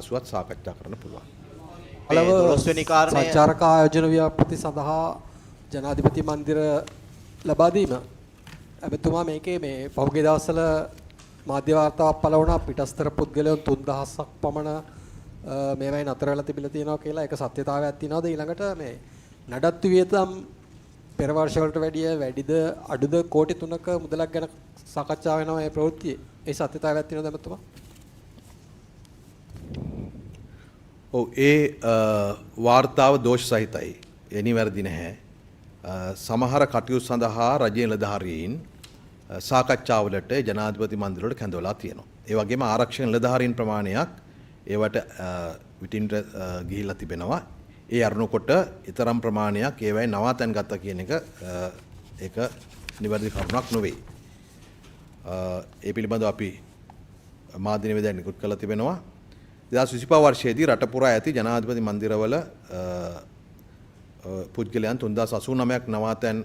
පසුවත් සාකච්ඡා කරන්න පුළුවන්. සංචාරක ආයෝජන ව්‍යාපෘති සඳහා ජනාධිපති මන්දිර ලබා දීම. එතුමා මේකේ මේ පහුගිය දවස්වල මාධ්‍ය වාර්තාවක් පළ වුණා පිටස්තර පුද්ගලයන් 3000ක් පමණ මේවයින් අතර වෙලා තිබිලා තියෙනවා කියලා. ඒක සත්‍යතාවයක් තියනවාද? ඊළඟට මේ නඩත්තු වියතම් පෙර වර්ෂ වලට වැඩිද අඩුද කෝටි 3ක මුදලක් ගැන සාකච්ඡා වෙනවා මේ ප්‍රවෘත්තියේ. ඒ සත්‍යතාවයක් තියනවද එතුමා? ඔව් ඒ වාර්තාව දෝෂ සහිතයි. ඒ නිවැරදි නැහැ. සමහර කටයුතු සඳහා රජයේ නිලධාරීන් සාකච්ඡාවලට ජනාධිපති මන්දිරවලට කැඳවලා තියෙනවා. ඒ වගේම ආරක්ෂක නිලධාරීන් ප්‍රමාණයක් ඒවට විටින්ට ගිහිල්ලා තිබෙනවා. ඒ අරුණකොට ඊතරම් ප්‍රමාණයක් ඒවයි නවාතැන් ගත්තා කියන එක ඒක නිවැරදි කරුණක් නොවේ. ඒ පිළිබඳව අපි මාධ්‍ය නිවේදනයක් නිකුත් කළා තිබෙනවා. 2025 වර්ෂයේදී රට පුරා ඇති ජනාධිපති මන්දිරවල පුද්ගලයන් 3089ක් නවාතැන්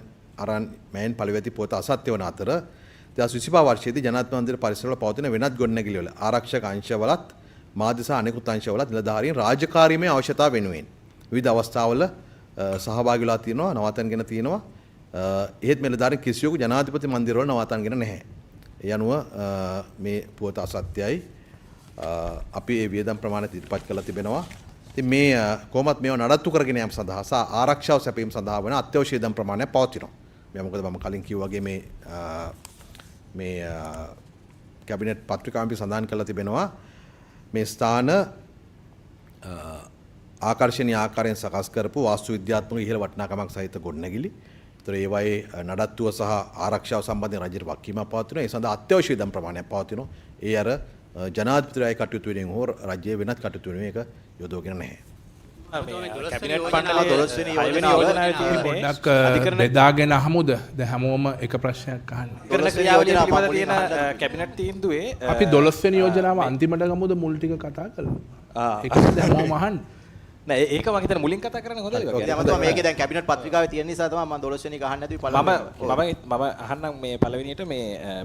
අරන් මෑන් පළවෙති පොත අසත්‍ය වන අතර 2025 වර්ෂයේදී ජනාධිපති මන්දිර පරිසරවල පවතින වෙනත් ගොඩනැගිලි වල ආරක්ෂක අංශවලත් මාධ්‍ය සහ අනෙකුත් අංශවලත් නිලධාරීන් රාජකාරීමය අවශ්‍යතාව වෙනුවෙන් විවිධ අවස්ථාවල සහභාගී වෙලා තියෙනවා නවාතැන්ගෙන තියෙනවා. එහෙත් මේ නිලධාරීන් කිසියෙකු ජනාධිපති මන්දිරවල නවාතැන්ගෙන නැහැ. ඒ අනුව මේ පුවත අසත්‍යයි. අපි ඒ වියදම් ප්‍රමාණය ඉදිරිපත් කරලා තිබෙනවා. ඉතින් මේ කොහොමත් මේව නඩත්තු කරගෙන යාම සඳහා සහ ආරක්ෂාව සැපයීම සඳහා වන අත්‍යවශ්‍ය වියදම් ප්‍රමාණයක් පවතිනවා. මේ මොකද මම කලින් කිව්වා වගේ මේ කැබිනට් පත්‍රිකාවෙන් සඳහන් කරලා තිබෙනවා මේ ස්ථාන ආකර්ෂණීය ආකාරයෙන් සකස් කරපු වාස්තු විද්‍යාත්මක ඉහළ වටිනාකමක් සහිත ගොඩනැගිලි. ඒතර ඒවායේ නඩත්තුව සහ ආරක්ෂාව සම්බන්ධයෙන් රජයට වගකීමක් පවතිනවා. ඒ සඳහා අත්‍යවශ්‍ය වියදම් ප්‍රමාණයක් පවතිනවා. ඒ අර ජනාධිපතිරායි කටයුතු වෙනින් හෝ රජයේ වෙනත් කටයුතු වෙනින් ඒක යොදවගෙන නැහැ. කැබිනට් පන්සලේ 12 වෙනි යෝජනාවේ තියෙන්නේ පොඩ්ඩක් බෙදාගෙන අහමුද? දැන් හැමෝම එක ප්‍රශ්නයක් අහන්නේ. කරන ක්‍රියාවලිය පිළිබඳ තියෙන කැබිනට් තීන්දුවේ අපි 12 වෙනි යෝජනාව අන්තිමට ගමුද මුල් ටික කතා කරලා? ඒකද හැමෝම අහන්නේ. නෑ ඒක මම හිතන්නේ මුලින් කතා කරන්නේ හොඳයි වගේ. දැන් මේකේ දැන් කැබිනට් පත්‍රිකාවේ තියෙන නිසා තමයි මම 12 වෙනි එක අහන්න නැතුව මම අහන්නම් මේ පළවෙනියට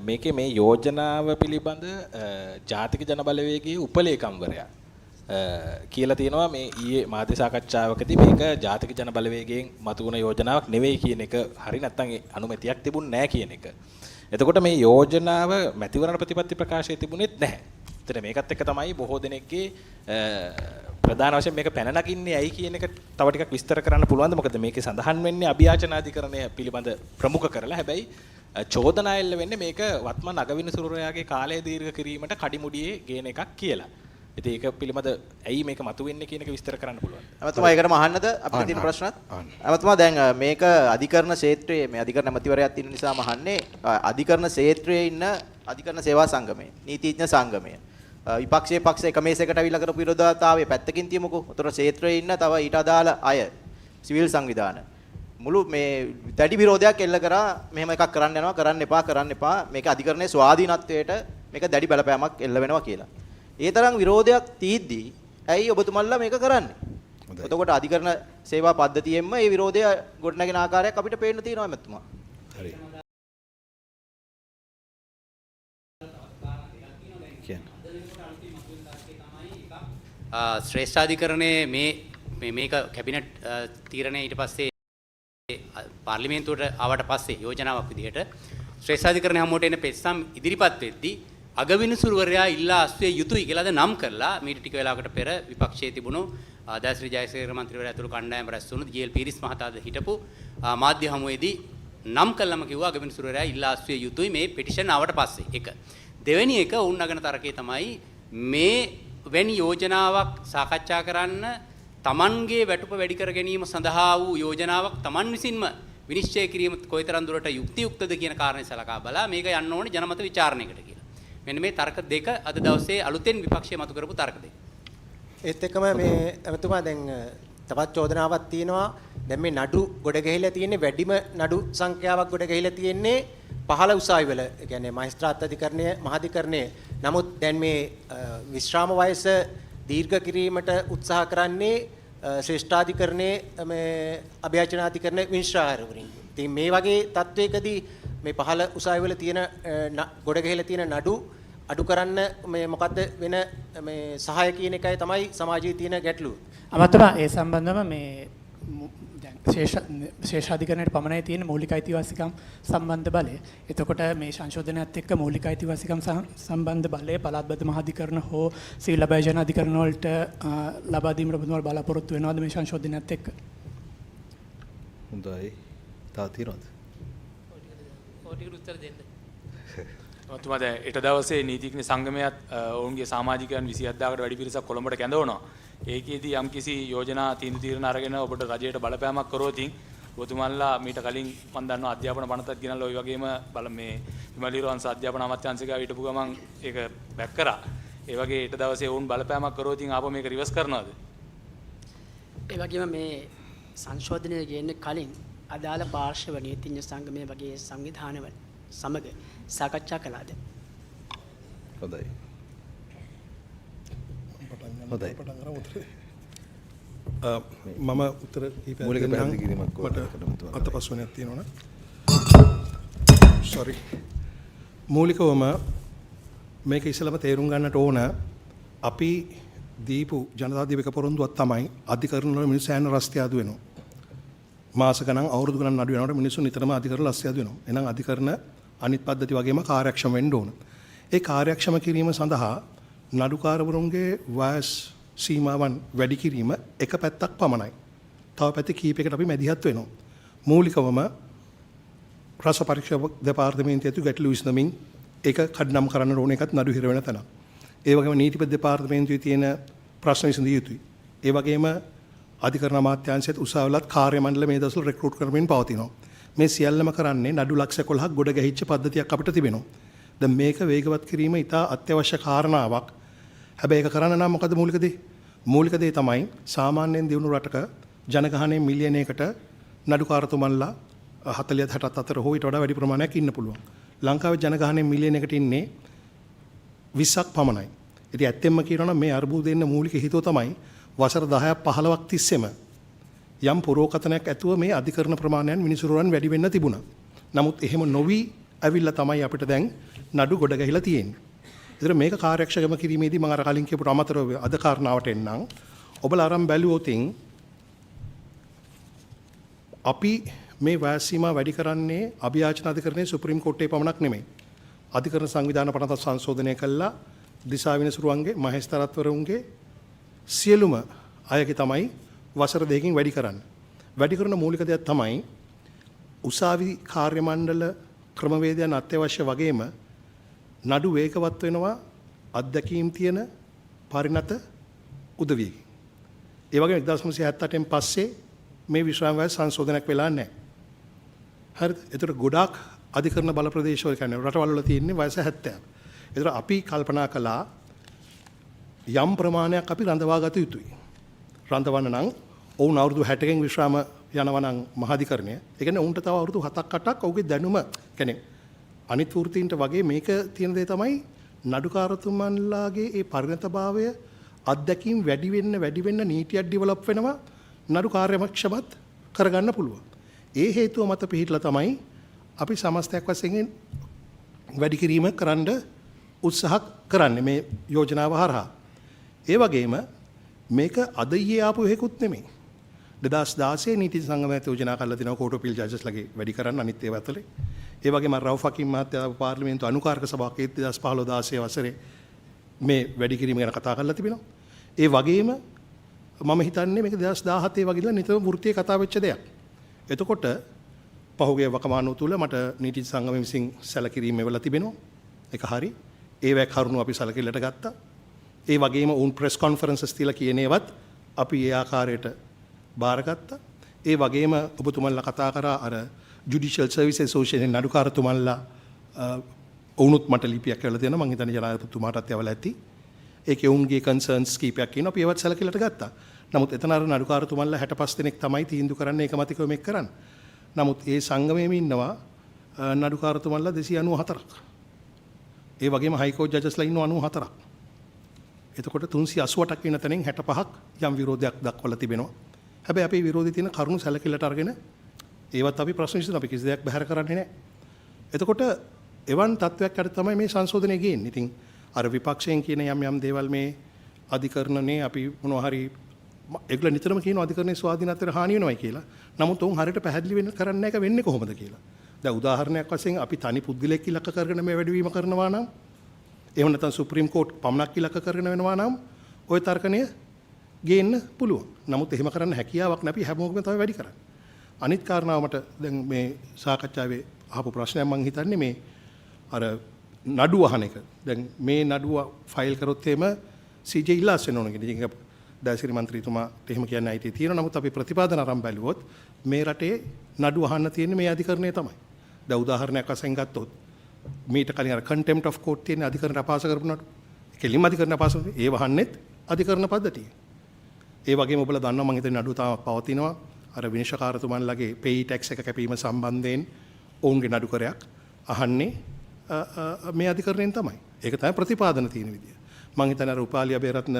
මේකේ මේ යෝජනාව පිළිබඳ ජාතික ජන බලවේගයේ උපලේකම්වරයා කියලා තියෙනවා මේ ඊයේ මාධ්‍ය සාකච්ඡාවකදී මේක ජාතික ජන බලවේගයෙන් මතුවන යෝජනාවක් නෙවෙයි කියන එක හරි නැත්නම් අනුමැතියක් තිබුණ නැහැ කියන එක. එතකොට මේ යෝජනාව මැතිවරණ ප්‍රතිපත්ති ප්‍රකාශයේ තිබුණෙත් නැහැ. එතන මේකත් එක්ක තමයි බොහෝ දෙනෙක්ගේ ප්‍රධාන වශයෙන් මේක පැන නගින්නේ ඇයි කියන එක තව ටිකක් විස්තර කරන්න පුළුවන්ද? මොකද මේකේ සඳහන් වෙන්නේ අභියාචනාධිකරණය පිළිබඳ ප්‍රමුඛ කරලා. හැබැයි චෝදනා එල්ල වෙන්නේ මේක වත්මන් අගවිනිසුරුවරයාගේ කාලය දීර්ඝ කිරීමට කඩිමුඩියේ ගේන එකක් කියලා. ඉතින් ඒක පිළිබඳ ඇයි මේක මතුවෙන්නේ කියන එක විස්තර කරන්න පුළුවන්. අමතුමා ඒකටම අහන්නද අපිට තියෙන ප්‍රශ්නත්? අමතුමා දැන් මේක අධිකරණ ක්ෂේත්‍රයේ මේ අධිකරණ ඇමතිවරයාත් ඉන්න නිසාම අහන්නේ අධිකරණ ක්ෂේත්‍රයේ ඉන්න අධිකරණ සේවා සංගමය, නීතිඥ සංගමය. විපක්ෂයේ පක්ෂ එක මේසයකට අවිලා කරපු විරෝධතාවය පැත්තකින් තියමුකෝ. උතර ක්ෂේත්‍රයේ ඉන්න තව ඊට අදාළ අය සිවිල් සංවිධාන මුළු මේ දැඩි විරෝධයක් එල්ල කරා මෙහෙම එකක් කරන්න යනවා කරන්න එපා මේක අධිකරණයේ ස්වාධීනත්වයට මේක දැඩි බලපෑමක් එල්ල වෙනවා කියලා. ඒ තරම් විරෝධයක් තීද්දී ඇයි ඔබතුමන්ලා මේක කරන්නේ? එතකොට අධිකරණ සේවා පද්ධතියෙන්ම මේ විරෝධය ගොඩනගෙන ආකාරයක් අපිට පේන්න තියෙනවා මැතිතුමා. හරි. ශ්‍රේෂ්ඨාධිකරණයේ මේක කැබිනට් තීරණය ඊට පස්සේ පාර්ලිමේන්තුවට ආවට පස්සේ යෝජනාවක් විදිහට ශ්‍රේෂ්ඨාධිකරණය හැමෝට එන පෙත්සම් ඉදිරිපත් වෙද්දී අගවිනිසුරුවරයා ඉල්ලා අස්විය යුතුයි කියලාද නම් කරලා මීට ටික වෙලාවකට පෙර විපක්ෂයේ තිබුණු දයශ්‍රී ජයසේකර මන්ත්‍රීවරයා ඇතුළු කණ්ඩායම රැස් වුණු ජී.එල්. පීරිස් මහතාද හිටපු මාධ්‍ය හමුවේදී නම් කළම කිව්වා අගවිනිසුරුවරයා ඉල්ලා අස්විය යුතුයි මේ පෙටිෂන් ආවට පස්සේ. එක. දෙවෙනි එක වුන් නගන තරකේ තමයි මේ වැනි යෝජනාවක් සාකච්ඡා කරන්න තමන්ගේ වැටුප වැඩි කර ගැනීම සඳහා වූ යෝජනාවක් තමන් විසින්ම විනිශ්චය කිරීම කොයිතරම් දුරට යුක්තියුක්තද කියන කාරණේ සලකා බලා මේක යන්න ඕනේ ජනමත විචාරණයකට කියලා. මෙන්න මේ තර්ක දෙක අද දවසේ අලුතෙන් විපක්ෂය මතු කරපු තර්ක දෙක. ඒත් එක්කම මේ එතුමා දැන් තවත් චෝදනාවක් තියෙනවා. දැන් මේ නඩු ගොඩ ගැහිලා තියෙන්නේ වැඩිම නඩු සංඛ්‍යාවක් ගොඩ ගැහිලා තියෙන්නේ 15 උසාවි වල. ඒ කියන්නේ මහේස්ත්‍රාත් අධිකරණය මහාධිකරණය. නමුත් දැන් මේ විශ්‍රාම වයස දීර්ඝ කිරීමට උත්සාහ කරන්නේ ශ්‍රේෂ්ඨාධිකරණයේ මේ අභියාචනාධිකරණයේ විනිශ්චයකාරවරින්. ඉතින් මේ වගේ තත්වයකදී මේ 15 උසාවි වල තියෙන ගොඩ ගැහිලා තියෙන නඩු අඩු කරන්න මේ මොකද්ද වෙන මේ සහාය කියන එකයි තමයි සමාජයේ තියෙන ගැටලුව. අමතම ඒ සම්බන්ධව මේ දැන් ශේෂාධිකරණයට පමණයි තියෙන මූලික අයිතිවාසිකම් සම්බන්ධ බලය. එතකොට මේ සංශෝධනයත් එක්ක මූලික අයිතිවාසිකම් සම්බන්ධ බලය පළාත්බද්ධ මහාධිකරණ හෝ සිවිල් අභයාචන අධිකරණ වලට ලබා දීමට ඔබතුමාලා බලාපොරොත්තු වෙනවද මේ සංශෝධනයත් එක්ක? හොඳයි. තා තියෙනවද? ඕටිකට උත්තර දෙන්න. ඔතුමා දැන් ඊට දවසේ නීතිඥ සංගමයත් ඔවුන්ගේ සමාජිකයන් 27000කට වැඩි පිරිසක් කොළඹට කැඳවනවා. ඒකෙදී යම්කිසි යෝජනා තීන්දුව අරගෙන ඔබට රජයට බලපෑමක් කරොත් ඔබතුමාලා මීට කලින් මම දන්නවා අධ්‍යාපන පනතක් ගෙනල්ලා ওই වගේම මේ විමලීර වංශ අධ්‍යාපන අමාත්‍යාංශිකව හිටපු ගමන් ඒක බැක් කරා. ඒ වගේ ඊට දවසේ ඔවුන් බලපෑමක් කරොත් ආපහු මේක රිවර්ස් කරනවද? ඒ වගේම මේ සංශෝධනය ගෙන්න කලින් අදාළ පාර්ශ්ව නීතිඥ සංගමයේ වගේ සංවිධානවල සමග සාකච්ඡා කළාද? හොඳයි. මම උත්තර මූලික පැහැදිලි කිරීමක් මට අතපසුවනක් තියෙනවනේ. සෝරි. මූලිකවම මේක ඉස්සෙල්ලාම තේරුම් ගන්නට ඕන අපි දීපු ජනතා දිවක පොරොන්දුවක් තමයි අධිකරණ වල මිනිස්සු යන රස්තිය අඩු වෙනවා. මාස ගණන් අවුරුදු ගණන් අඩු වෙනකොට මිනිස්සු නිතරම අධිකරණ රස්තිය අඩු වෙනවා. එහෙනම් අධිකරණ අනිත් පද්ධති වගේම කාර්යක්ෂම වෙන්න ඕන. ඒ කාර්යක්ෂම කිරීම සඳහා නඩුකාරවරුන්ගේ වයස් සීමාවන් වැඩි කිරීම එක පැත්තක් පමණයි. තව පැති කීපයකට අපි මැදිහත් වෙනවා. මූලිකවම රස පරීක්ෂා දෙපාර්තමේන්තුවේ ඇතු ගැටලු විසඳමින් ඒක කඩනම් කරන්න ඕන එකත් නඩු හිර වෙන තැන. ඒ වගේම නීතිපති දෙපාර්තමේන්තුවේ තියෙන ප්‍රශ්න විසඳිය යුතුයි. ඒ වගේම අධිකරණ අමාත්‍යාංශයේත් උසාවිලත් කාර්ය මණ්ඩල මේ දවස්වල රෙක්රූට් කරමින් පවතිනවා. මේ සියල්ලම කරන්නේ නඩු ලක්ෂ 11ක් ගොඩ ගැහිච්ච පද්ධතියක් අපිට තිබෙනවා. දැන් මේක වේගවත් කිරීම ඉතා අත්‍යවශ්‍ය කාරණාවක්. හැබැයි ඒක කරන්න නම් මොකද මූලික දේ? මූලික දේ තමයි සාමාන්‍යයෙන් දිනු රටක ජනගහනය මිලියනයකට නඩුකාරතුමන්ලා 40 60 අතර හෝ ඊට වඩා වැඩි ප්‍රමාණයක් ඉන්න පුළුවන්. ලංකාවේ ජනගහනය මිලියනයකට ඉන්නේ 20ක් පමණයි. ඉතින් ඇත්තෙන්ම කියනවා නම් මේ අර්බුදය දෙන්න මූලික හේතුව තමයි වසර 10ක් 15ක් තිස්සේම යම් පුරෝකතනයක් ඇතුව මේ අධිකරණ ප්‍රමාණයන් මිනිසුරුවන් වැඩි වෙන්න තිබුණා. නමුත් එහෙම නොවි ඇවිල්ලා තමයි අපිට දැන් නඩු ගොඩ ගැහිලා තියෙන්නේ. ඒතර මේක කාර්යක්ෂම කිරීමේදී මම අර කලින් කියපු අමතරව අද කාරණාවට එන්නම්. ඔබලා අරන් බැලුවොත් අපි මේ වයස් සීමා වැඩි කරන්නේ අභියාචන අධිකරණයේ සුප්‍රීම කෝර්ටේ පමණක් නෙමෙයි. අධිකරණ සංවිධාන පනත සංශෝධනය කළා දිසා විනිසුරුවන්ගේ මහේස්තරාත්වරුන්ගේ සියලුම අයගේ තමයි වසර දෙකකින් වැඩි කරන්න. වැඩි කරන මූලික දෙයක් තමයි උසාවි කාර්ය මණ්ඩල ක්‍රමවේදයන් අත්‍යවශ්‍ය වගේම නඩු වේගවත් වෙනවා අත්දැකීම් තියෙන පරිණත උදවියකින්. ඒ වගේම 1978න් පස්සේ මේ විශ්‍රාම වයස සංශෝධනයක් වෙලා නැහැ. හරිද? ඒතර ගොඩාක් අධිකරණ බල ප්‍රදේශවල කියන්නේ රටවල් වල තියෙන්නේ වයස 70. ඒතර අපි කල්පනා කළා යම් ප්‍රමාණයක් අපි රඳවා ගත යුතුයි. රඳවන්න නම් ඔවුන් අවුරුදු 60කින් විශ්‍රාම යනවා නම් මහාධිකරණය. ඒ කියන්නේ උන්ට තව අවුරුදු 7ක් 8ක් ඔහුගේ දැනුම කියන්නේ අනිත් වෘත්තීන්ට වගේ මේක තියෙන දේ තමයි නඩුකාරතුමන්ලාගේ ඒ පරිණතභාවය අත්දැකීම් වැඩි වෙන්න නීතියක් ඩෙවලොප් වෙනවා නඩු කාර්යක්ෂමත් කරගන්න පුළුවන්. ඒ හේතුව මත පිහිටලා තමයි අපි සමස්තයක් වශයෙන් වැඩි කිරීම කරන්න උත්සාහ කරන්නේ මේ යෝජනාව හරහා. ඒ වගේම මේක අද ඊයේ ආපු එකකුත් නෙමෙයි. 2016 නීති සංගමයට යෝජනා කරලා තිනවා කෝට් ඔෆ් අපීල් ජජස්ලාගේ වැඩි කරන්න අනිත් ඒවා ඇතුලේ. ඒ වගේම රවුෆ් හකීම් මහත්තයා පාර්ලිමේන්තු අනුකාරක සභාවක 2015 16 වසරේ මේ වැඩි කිරීම ගැන කතා කරලා තිබෙනවා. ඒ වගේම මම හිතන්නේ මේක 2017 වගේ ඉඳලා නිතරම වෘත්තීය කතා වෙච්ච දෙයක්. එතකොට පහුගිය වකවානුව තුල මට නීති සංගමය විසින් සැලකිරීම වෙලා තිබෙනවා. ඒක හරි. ඒවැ කරුණු අපි සැලකිල්ලට ගත්තා. ඒ වගේම උන් ප්‍රෙස් කොන්ෆරන්සස් තියලා කියන ඒවත් අපි ඒ ආකාරයට බාරගත්තා. ඒ වගේම ඔබතුමන්ලා කතා කරා අර ජුඩිෂල් සර්විස් ඇසෝසියේෂන් නඩුකාරතුමන්ලා වුණුත් මට ලිපියක් කියලා දෙනවා. මම හිතන්නේ ජනාධිපතිතුමාටත් යවලා ඇති. ඒකේ උන්ගේ කන්සර්න්ස් කීපයක් කියනවා. අපි ඒවත් සැලකිල්ලට ගත්තා. නමුත් එතන අර නඩුකාරතුමන්ලා 65 දෙනෙක් තමයි තීන්දුව කරන්නේ ඒකමතිකව මේක කරන්න. නමුත් ඒ සංගමයේම ඉන්නවා නඩුකාරතුමන්ලා 294ක්. ඒ වගේම හයිකෝර්ට් ජජස්ලා ඉන්නවා 94ක්. එතකොට 388ක් වෙන තැනින් 65ක් යම් විරෝධයක් දක්වලා තිබෙනවා. හැබැයි අපේ විරෝධී තියෙන කරුණු සැලකිල්ලට අරගෙන ඒවත් අපි ප්‍රශ්න විසඳන අපි කිසි දෙයක් බැහැර කරන්නේ නැහැ. එතකොට එවන් තත්වයක් යට තමයි මේ සංශෝධනය ගේන්නේ. ඉතින් අර විපක්ෂයෙන් කියන යම් දේවල් මේ අධිකරණනේ අපි මොනවා හරි ඒගොල්ලෝ නිතරම කියන අධිකරණයේ ස්වාධීනත්වයට හානි වෙනවයි කියලා. නමුත් උන් හරියට පැහැදිලි වෙන්න කරන්නේ නැහැ වෙන්නේ කොහොමද කියලා. දැන් උදාහරණයක් වශයෙන් අපි තනි පුද්ගලයෙක් ඉලක්ක කරගෙන මේ වැඩිවීම කරනවා නම් එහෙම නැත්නම් සුප්‍රීම කෝට් පමණක් ඉලක්ක කරගෙන වෙනවා නම් ওই තර්කණය ගේන්න පුළුවන්. නමුත් එහෙම කරන්න හැකියාවක් නැපි හැමෝගෙම තමයි වැඩි කරන්නේ. අනිත් කාරණාව මට දැන් මේ සාකච්ඡාවේ අහපු ප්‍රශ්නයක් මම හිතන්නේ මේ අර නඩු අහන එක. දැන් මේ නඩුව ෆයිල් කරොත් එහෙම CJ ඉල්ලාස් වෙන්න ඕන කියන එක දාසිරි මන්ත්‍රීතුමාට එහෙම කියන්න අයිතිය තියෙනවා. නමුත් අපි ප්‍රතිපාදන අරන් බැලුවොත් මේ රටේ නඩු අහන්න තියෙන්නේ මේ අධිකරණය තමයි. දැන් උදාහරණයක් වශයෙන් ගත්තොත් මීට කලින් අර contempt of court තියෙන අධිකරණ අපාස කරපු නඩු. කෙලින්ම අධිකරණ අපාස ඒ වහන්නෙත් අධිකරණ පද්ධතිය. ඒ වගේම ඔබලා දන්නවා මම හිතන්නේ නඩුව තාම පවතිනවා. අර විනිශ්චයකාරතුමන්ලගේ pay tax එක කැපීම සම්බන්ධයෙන් ඔවුන්ගේ නඩුකරයක් අහන්නේ මේ අධිකරණයෙන් තමයි. ඒක තමයි ප්‍රතිපාදන තියෙන විදිය. මම හිතන්නේ අර උපාලි අබේරත්න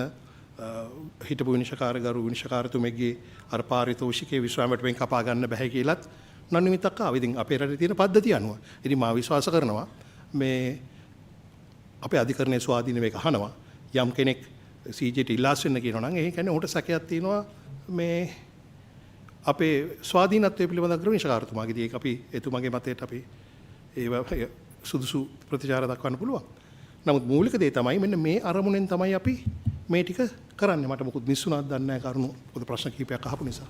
හිටපු විනිශ්චයකාරතුමෙක්ගේ අර පාරිතෝෂිකයේ විශ්‍රාමයටෙන් කපා ගන්න බෑ කියලාත් නන්නිමිතක් ආවා. ඉතින් අපේ රටේ තියෙන පද්ධතිය අනුව. ඉතින් මා විශ්වාස කරනවා මේ අපේ අධිකරණයේ ස්වාධීන මේක අහනවා. යම් කෙනෙක් CJට ඉල්ලාස් වෙන්න කියනවා නම් ඒ කියන්නේ උන්ට සැකයක් තියෙනවා මේ අපේ ස්වාධීනත්වය පිළිබඳව කර විනිශ්චයකාරතුමාගේදී ඒක අපි එතුමාගේ මතයට අපි ඒව සුදුසු ප්‍රතිචාර දක්වන්න පුළුවන්. නමුත් මූලික දේ තමයි මෙන්න මේ අරමුණෙන් තමයි අපි මේ ටික කරන්නේ. මට මොකුත් මිස්සුණාද දන්නේ නැහැ කරුණු පොදු ප්‍රශ්න කිහිපයක් අහපු නිසා.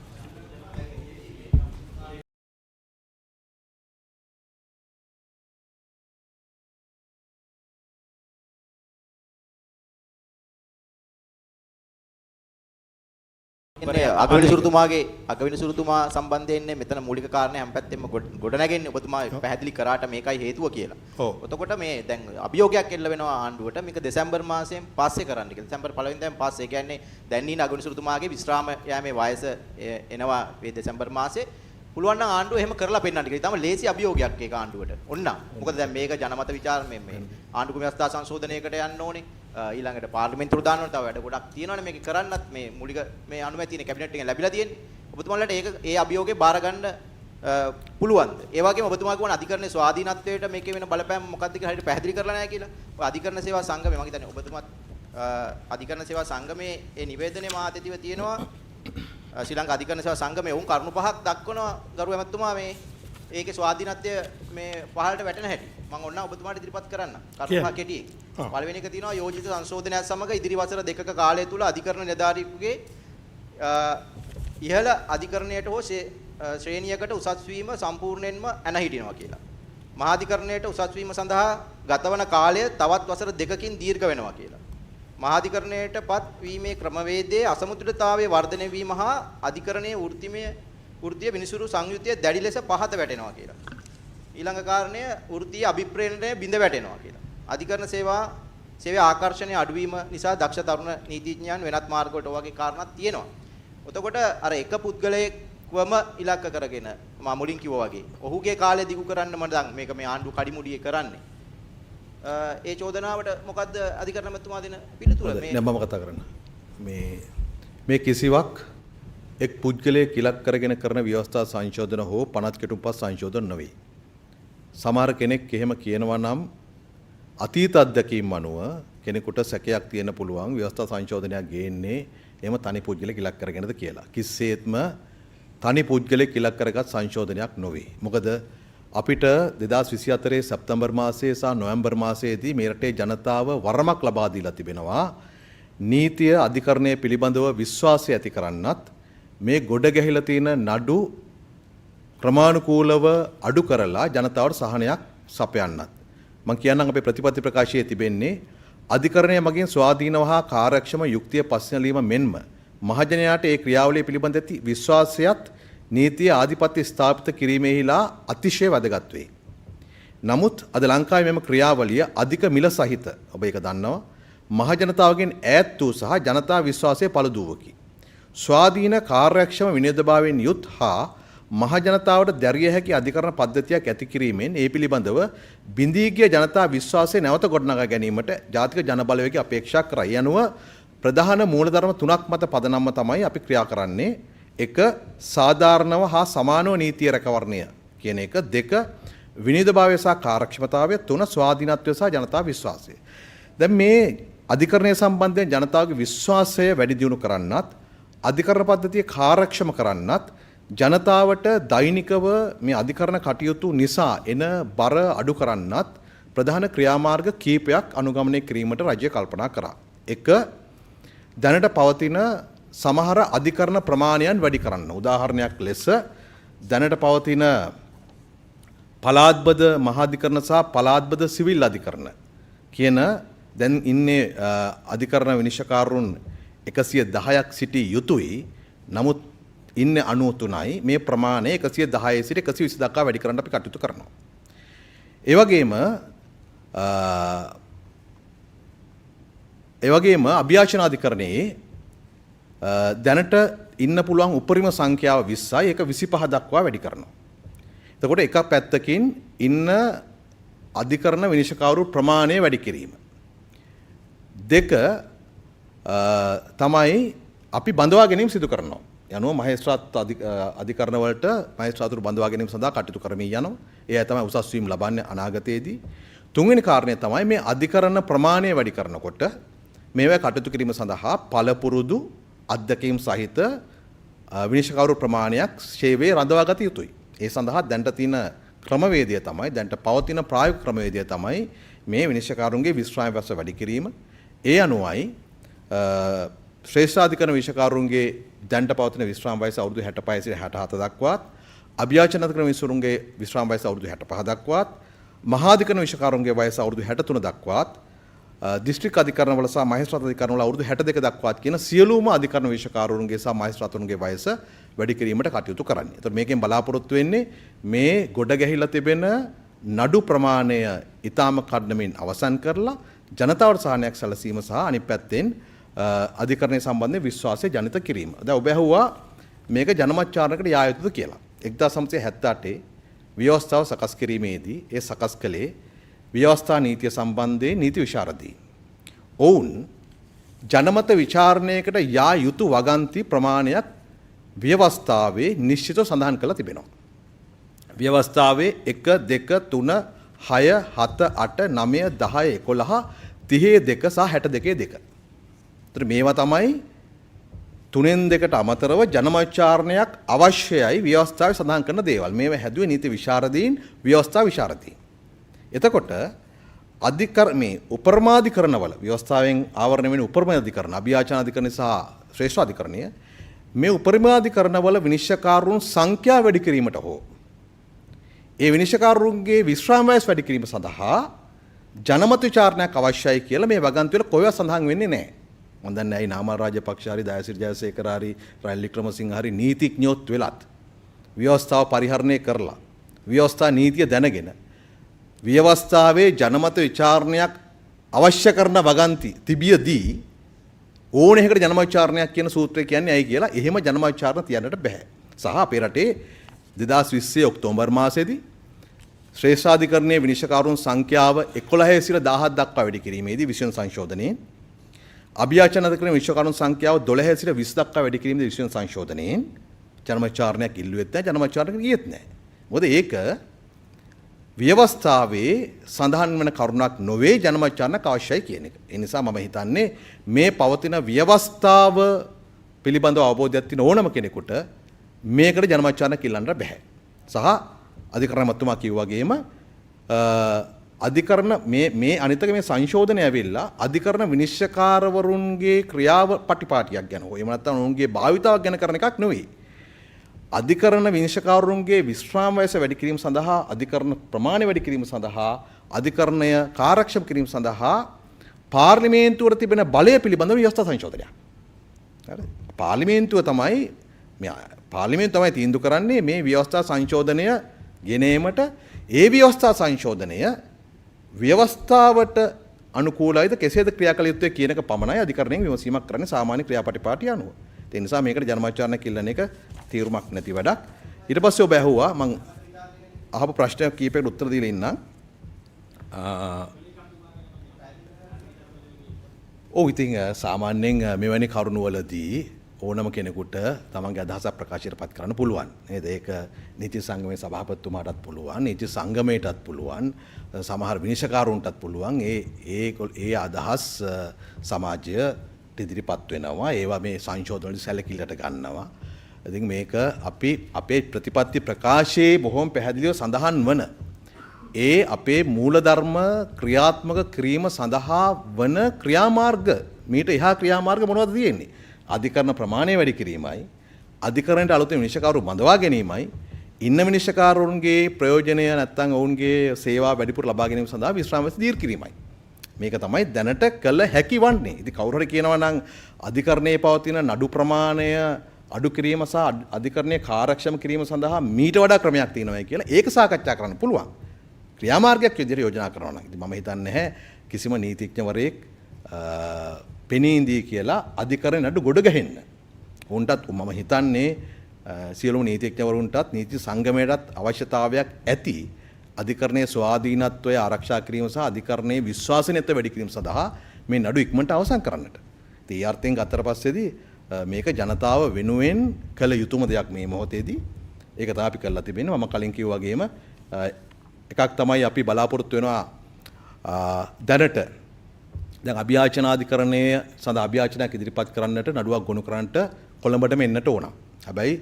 අගවිනිසුරුතුමා සම්බන්ධයෙන් මෙතන මූලික කාරණේ හැම පැත්තෙම ගොඩ නැගෙන්නේ ඔබතුමා පැහැදිලි කරාට මේකයි හේතුව කියලා. එතකොට මේ දැන් අභියෝගයක් එල්ල වෙනවා ආණ්ඩුවට මේක දෙසැම්බර් මාසයෙන් පස්සේ කරන්න කියලා. දෙසැම්බර් පළවෙනි දැන් පස්සේ කියන්නේ දැන් ඉන්න අගවිනිසුරුතුමාගේ විශ්‍රාම යාමේ වයස එනවා මේ දෙසැම්බර් මාසේ. පුළුවන් නම් ආණ්ඩුව එහෙම කරලා පෙන්නන්න කියලා. ඊටම ලේසි අභියෝගයක් ඒක ආණ්ඩුවට. ඔන්න. මොකද දැන් මේක ජනමත විචාර මේ ආණ්ඩුක ව්‍යවස්ථා සංශෝධනයකට යන්න ඕනේ. ඊළඟට පාර්ලිමේන්තුවට දාන්න ඕනේ. තව වැඩ ගොඩක් තියෙනවානේ මේක කරන්නත් මේ මූලික මේ අනුමැතිය තියෙන කැබිනට් එකෙන් ලැබිලා තියෙන්නේ. ඔබතුමාලට ඒක ඒ අභියෝගේ බාර ගන්න පුළුවන්ද? ඒ වගේම ඔබතුමා කියවන අධිකරණයේ ස්වාධීනත්වයට මේකේ වෙන බලපෑම මොකක්ද කියලා හරියට පැහැදිලි කරලා නැහැ කියලා. ඔය අධිකරණ සේවා සංගමය මම හිතන්නේ ඔබතුමාත් අධිකරණ සේවා සංගමයේ ඒ නිවේදනයේ මාතෘතිව තියෙනවා. ශ්‍රී ලංකා අධිකරණ සේවා සංගමයේ උන් කරුණු පහක් දක්වනවා ගරු ඇමතුමා මේ ඒකේ ස්වාධීනත්වය මේ පහළට වැටෙන හැටි. මම ඕන ඔබතුමාට ඉදිරිපත් කරන්න. කරුණු පහ කෙටියෙන්. පළවෙනි එක තියෙනවා යෝජිත සංශෝධනයත් සමග ඉදිරි වසර දෙකක කාලය තුල අධිකරණ නිලධාරීන්ගේ ඉහළ අධිකරණයට හෝ ශ්‍රේණියකට උසස් වීම සම්පූර්ණයෙන්ම ඇන හිටිනවා කියලා. මහාධිකරණයට උසස් වීම සඳහා ගතවන කාලය තවත් වසර දෙකකින් දීර්ඝ වෙනවා කියලා. මහාධිකරණයටපත් වීමේ ක්‍රමවේදයේ අසමතුලිතතාවයේ වර්ධනය වීම හා අධිකරණයේ වෘත්තීය විනිසුරු සංයුතිය දැඩි ලෙස පහත වැටෙනවා කියලා. ඊළඟ කාරණය වෘත්තීය අභිප්‍රේරණය බිඳ වැටෙනවා කියලා. අධිකරණ සේවයේ ආකර්ෂණය අඩුවීම නිසා දක්ෂ තරුණ නීතිඥයන් වෙනත් මාර්ගවලට වගේ කාරණාත් තියෙනවා. එතකොට අර එක පුද්ගලයෙක්වම ඉලක්ක කරගෙන මම මුලින් කිව්වා වගේ ඔහුගේ කාලය දිගු කරන්න මම දැන් මේක මේ ආණ්ඩු කඩිමුඩියේ කරන්නේ. ඒ චෝදනාවට මොකද්ද අධිකරණ මැතිතුමා දෙන පිළිතුර? මම කතා කරන්න. මේ කිසිවක් එක් පුද්ගලයෙක් ඉලක්ක කරගෙන කරන ව්‍යවස්ථා සංශෝධන හෝ පනත් කෙටුම්පත් සංශෝධන නොවේ. සමහර කෙනෙක් එහෙම කියනවා නම් අතීත අත්දැකීම් අනුව කෙනෙකුට සැකයක් තියෙන පුළුවන් ව්‍යවස්ථා සංශෝධනයක් ගේන්නේ එහෙම තනි පුද්ගලෙක් ඉලක්ක කරගෙනද කියලා. කිසිසේත්ම තනි පුද්ගලෙක් ඉලක්ක කරගත් සංශෝධනයක් නොවේ. මොකද අපිට 2024 සැප්තැම්බර් මාසයේ සහ නොවැම්බර් මාසයේදී මේ රටේ ජනතාව වරමක් ලබා දීලා තිබෙනවා. නීතිය අධිකරණය පිළිබඳව විශ්වාසය ඇති කරන්නත් මේ ගොඩ ගැහිලා තියෙන නඩු ක්‍රමානුකූලව අඩු කරලා ජනතාවට සහනයක් සපයන්නත්. මම කියන්නම් අපේ ප්‍රතිපත්ති ප්‍රකාශයේ තිබෙන්නේ අධිකරණය මගින් ස්වාධීනව හා කාර්යක්ෂම යුක්තිය පස්සනලීම මෙන්ම මහජනයාට ඒ ක්‍රියාවලිය පිළිබඳ ඇති විශ්වාසයත් නීතිය ආධිපත්‍ය ස්ථාපිත කිරීමෙහිලා අතිශය වැදගත් වේ. නමුත් අද ලංකාවේ මෙම ක්‍රියාවලිය අධික මිල සහිත ඔබ ඒක දන්නවා මහජනතාවගෙන් ඈත් වූ සහ ජනතා විශ්වාසය පළුදුවකි. ස්වාධීන කාර්යක්ෂම විනෝදභාවයෙන් යුත් හා මහජනතාවට දැරිය හැකි අධිකරණ පද්ධතියක් ඇති කිරීමෙන් ඒ පිළිබඳව බිඳී ගිය ජනතා විශ්වාසය නැවත ගොඩනගා ගැනීමට ජාතික ජනබලවේගය අපේක්ෂා කරයි. යනුව ප්‍රධාන මූලධර්ම තුනක් මත පදනම්ම තමයි අපි ක්‍රියා කරන්නේ. එක සාධාරණව හා සමානව නීතිය රැකවරණය කියන එක. දෙක විනෝදභාවය සහ කාර්යක්ෂමතාවය. තුන ස්වාධීනත්වය සහ ජනතා විශ්වාසය. දැන් මේ අධිකරණය සම්බන්ධයෙන් ජනතාවගේ විශ්වාසය වැඩි දියුණු කරන්නත් අධිකරණ පද්ධතිය කාර්යක්ෂම කරන්නත් ජනතාවට දෛනිකව මේ අධිකරණ කටයුතු නිසා එන බර අඩු කරන්නත් ප්‍රධාන ක්‍රියාමාර්ග කීපයක් අනුගමනය කිරීමට රජය කල්පනා කරා. එක දැනට පවතින සමහර අධිකරණ ප්‍රමාණයන් වැඩි කරන්න. උදාහරණයක් ලෙස දැනට පවතින පළාත්බද මහාධිකරණ සහ පළාත්බද සිවිල් අධිකරණ කියන දැන් ඉන්නේ අධිකරණ විනිශ්චයකාරුන් 110ක් සිටි යුතුයි. නමුත් ඉන්නේ 93යි. මේ ප්‍රමාණය 110 සිට 120 දක්වා වැඩි කරන්න අපි කටයුතු කරනවා. ඒ වගේම අභියාචන අධිකරණයේ දැනට ඉන්න පුළුවන් උපරිම සංඛ්‍යාව 20යි. ඒක 25 දක්වා වැඩි කරනවා. එතකොට එක පැත්තකින් ඉන්න අධිකරණ විනිශ්චයකාරු ප්‍රමාණය වැඩි කිරීම. දෙක තමයි අපි බඳවා ගැනීම සිදු කරනවා. යනුව මහේස්ත්‍රාත් අධිකරණ වලට මහේස්ත්‍රාතුරු බඳවා ගැනීම සඳහා කටයුතු කරමින් යනවා. ඒ අය තමයි උසස් වීම ලබන්නේ අනාගතයේදී. තුන්වෙනි කාරණය තමයි මේ අධිකරණ ප්‍රමාණය වැඩි කරනකොට මේවා කටයුතු කිරීම සඳහා පළපුරුදු අධ්‍යක්ීම් සහිත විනිශ්චයකාරු ප්‍රමාණයක් සේවයේ රඳවා ගත යුතුයි. ඒ සඳහා දැනට තියෙන ක්‍රමවේදය තමයි දැනට පවතින ප්‍රායෝගික ක්‍රමවේදය තමයි මේ විනිශ්චයකාරුන්ගේ විශ්‍රාම වයස වැඩි කිරීම. ඒ අනුවයි ශ්‍රේෂ්ඨාධිකරණ විනිශ්චයකාරුන්ගේ දැනට පවතින විශ්‍රාම වයස අවුරුදු 65 සිට 67 දක්වාත් අභියාචන අධිකරණ විනිශ්චයකාරුන්ගේ විශ්‍රාම වයස අවුරුදු 65 දක්වාත් මහාධිකරණ විනිශ්චයකාරුන්ගේ වයස අවුරුදු 63 දක්වාත් දිස්ත්‍රික් අධිකරණවල සහ මහේස්ත්‍රාත් අධිකරණවල අවුරුදු 62 දක්වාත් කියන සියලුම අධිකරණ විනිශ්චයකාරුන්ගේ සහ මහේස්ත්‍රාතුන්ගේ වයස වැඩි කිරීමට කටයුතු කරන්නේ. ඒතර මේකෙන් බලාපොරොත්තු වෙන්නේ මේ ගොඩ ගැහිලා තිබෙන නඩු ප්‍රමාණය ඊටාම කඩනමින් අවසන් කරලා ජනතාවට සහනයක් සැලසීම සහ අනිත් පැත්තෙන් අධිකරණය සම්බන්ධයෙන් විශ්වාසය ජනිත කිරීම. දැන් ඔබ ඇහුවා මේක ජනමත්චාරණයකට යා යුතුද කියලා. 1978 ව්‍යවස්ථාව සකස් කිරීමේදී ඒ සකස් කළේ ව්‍යවස්ථා නීතිය සම්බන්ධයෙන් නීති විශාරදීන්. ඔවුන් ජනමත විචාරණයකට යා යුතු වගන්ති ප්‍රමාණයක් ව්‍යවස්ථාවේ නිශ්චිතව සඳහන් කරලා තිබෙනවා. ව්‍යවස්ථාවේ 1 2 3 6 7 8 9 10 11 32 සහ 62 2. ඒතර මේවා තමයි 3න් 2ට අමතරව ජනමත්චාරණයක් අවශ්‍යයි ව්‍යවස්ථාවේ සඳහන් කරන දේවල්. මේවා හැදුවේ නීති විශාරදීන් ව්‍යවස්ථා විශාරදීන්. එතකොට මේ උපරිමාධිකරණවල ව්‍යවස්ථාවෙන් ආවරණය වෙන උපරිමාධිකරණ අභියාචන අධිකරණ සහ ශ්‍රේෂ්ඨ අධිකරණය මේ උපරිමාධිකරණවල විනිශ්චයකාරුන් සංඛ්‍යාව වැඩි කිරීමට හෝ ඒ විනිශ්චයකාරුන්ගේ විශ්‍රාම වයස වැඩි කිරීම සඳහා ජනමත විචාරණයක් අවශ්‍යයි කියලා මේ වගන්ති වල කොහෙවත් සඳහන් වෙන්නේ නැහැ. මම දන්නේ ඇයි නාමල් රාජපක්ෂ හරි දයාසිරි ජයසේකර හරි රනිල් වික්‍රමසිංහ හරි නීතිඥයොත් වෙලත් ව්‍යවස්ථාව පරිහරණය කරලා ව්‍යවස්ථා නීතිය දැනගෙන ව්‍යවස්ථාවේ ජනමත විචාරණයක් අවශ්‍ය කරන වගන්ති තිබියදී ඕනෙකට ජනමත විචාරණයක් කියන සූත්‍රය කියන්නේ ඇයි කියලා එහෙම ජනමත විචාරණ තියන්නට බෑ. සහ අපේ රටේ 2020 ඔක්තෝබර් මාසයේදී ශ්‍රේෂ්ඨාධිකරණයේ විනිශ්චයකාරුන් සංඛ්‍යාව 11 සිට 17 දක්වා වැඩි කිරීමේදී විශේෂ සංශෝධනයේ අභියාචන අධිකරණයේ විනිශ්චයකාරුන් සංඛ්‍යාව 12 සිට 20 දක්වා වැඩි කිරීමේදී විශේෂ සංශෝධනයෙන් ජනමත විචාරණයක් ඉල්ලුවෙත් නැහැ ජනමත විචාරණයකට ගියෙත් නැහැ. මොකද ඒක ව්‍යවස්ථාවේ සඳහන් වන කරුණක් නොවේ ජනමත විචාරණයක් අවශ්‍යයි කියන එක. ඒ නිසා මම හිතන්නේ මේ පවතින ව්‍යවස්ථාව පිළිබඳව අවබෝධයක් තියෙන ඕනම කෙනෙකුට මේකට ජනමත විචාරණයක් ඉල්ලන්න බෑ. සහ අධිකරණ මතුමා කිව්වා වගේම අධිකරණ මේ අනිතක මේ සංශෝධනය ඇවිල්ලා අධිකරණ විනිශ්චයකාරවරුන්ගේ ක්‍රියාව පටිපාටියක් ගැන හෝ එහෙම නැත්නම් ඔවුන්ගේ භාවිතාවක් ගැන කරන එකක් නෙවෙයි. අධිකරණ විනිශ්චයකාරුන්ගේ විශ්‍රාම වයස වැඩි කිරීම සඳහා අධිකරණ ප්‍රමාණය වැඩි කිරීම සඳහා අධිකරණය කාර්යක්ෂම කිරීම සඳහා පාර්ලිමේන්තුවට තිබෙන බලය පිළිබඳව ව්‍යවස්ථා සංශෝධනයක්. හරි. පාර්ලිමේන්තුව තමයි තීන්දුව කරන්නේ මේ ව්‍යවස්ථා සංශෝධනය ගෙනීමට ඒ ව්‍යවස්ථා සංශෝධනය ව්‍යවස්ථාවට අනුකූලයිද කෙසේද ක්‍රියා කළ යුත්තේ කියන එක පමණයි අධිකරණයෙන් විමසීමක් කරන්නේ සාමාන්‍ය ක්‍රියාපටිපාටි අනුව. ඒ නිසා මේකට ජනමත්චාරණයක් ඉල්ලන එක තීරුමක් නැති වැඩක්. ඊට පස්සේ ඔබ ඇහුවා මම අහපු ප්‍රශ්න කීපයකට උත්තර දීලා ඉන්නම්. ඔව් ඉතින් සාමාන්‍යයෙන් මෙවැනි කරුණවලදී ඕනම කෙනෙකුට තමන්ගේ අදහසක් ප්‍රකාශයට පත් කරන්න පුළුවන්. නේද? ඒක නීති සංගමේ සභාපතිතුමාටත් පුළුවන්, නීති සංගමයටත් පුළුවන්, සමහර විනිශ්චයකාරුන්ටත් පුළුවන්. ඒ අදහස් සමාජයට ඉදිරිපත් වෙනවා. ඒවා මේ සංශෝධන වල සැලකිල්ලට ගන්නවා. ඉතින් මේක අපි අපේ ප්‍රතිපත්ති ප්‍රකාශයේ බොහොම පැහැදිලිව සඳහන් වන අපේ මූලධර්ම ක්‍රියාත්මක කිරීම සඳහා වන ක්‍රියාමාර්ග මීට එහා ක්‍රියාමාර්ග මොනවද තියෙන්නේ? අධිකරණ ප්‍රමාණය වැඩි කිරීමයි, අධිකරණයට අලුතෙන් විනිශ්චයකාරු බඳවා ගැනීමයි, ඉන්න විනිශ්චයකාරුන්ගේ ප්‍රයෝජනය නැත්නම් ඔවුන්ගේ සේවා වැඩිපුර ලබා ගැනීම සඳහා විශ්‍රාම වේස දීර්ඝ කිරීමයි. මේක තමයි දැනට කළ හැකි වන්නේ. ඉතින් කවුරු හරි කියනවා නම් අධිකරණයේ පවතින නඩු ප්‍රමාණය අඩු කිරීම සහ අධිකරණයේ කාර්යක්ෂම කිරීම සඳහා මීට වඩා ක්‍රමයක් තියෙනවා කියලා ඒක සාකච්ඡා කරන්න පුළුවන්. ක්‍රියාමාර්ගයක් විදිහට යෝජනා කරනවා නම්. ඉතින් මම හිතන්නේ නැහැ කිසිම නීතිඥවරයෙක් පෙනී ඉඳී කියලා අධිකරණ නඩු ගොඩ ගහෙන්න. උන්ටත් මම හිතන්නේ සියලුම නීතිඥවරුන්ටත් නීති සංගමයටත් අවශ්‍යතාවයක් ඇති අධිකරණයේ ස්වාධීනත්වය ආරක්ෂා කිරීම සහ අධිකරණයේ විශ්වාසනීයත්වය වැඩි කිරීම සඳහා මේ නඩු ඉක්මනට අවසන් කරන්නට. ඉතින් ඒ අර්ථයෙන් ගත්තට පස්සේදී මේක ජනතාව වෙනුවෙන් කළ යුතුම දෙයක් මේ මොහොතේදී. ඒක තමයි අපි කරලා තිබෙන්නේ. මම කලින් කිව්වා වගේම එකක් තමයි අපි බලාපොරොත්තු වෙනවා දැනට දැන් අභියාචනාධිකරණයේ සඳහා අභියාචනයක් ඉදිරිපත් කරන්නට නඩුවක් ගොනු කරන්නට කොළඹටම එන්නට ඕන. හැබැයි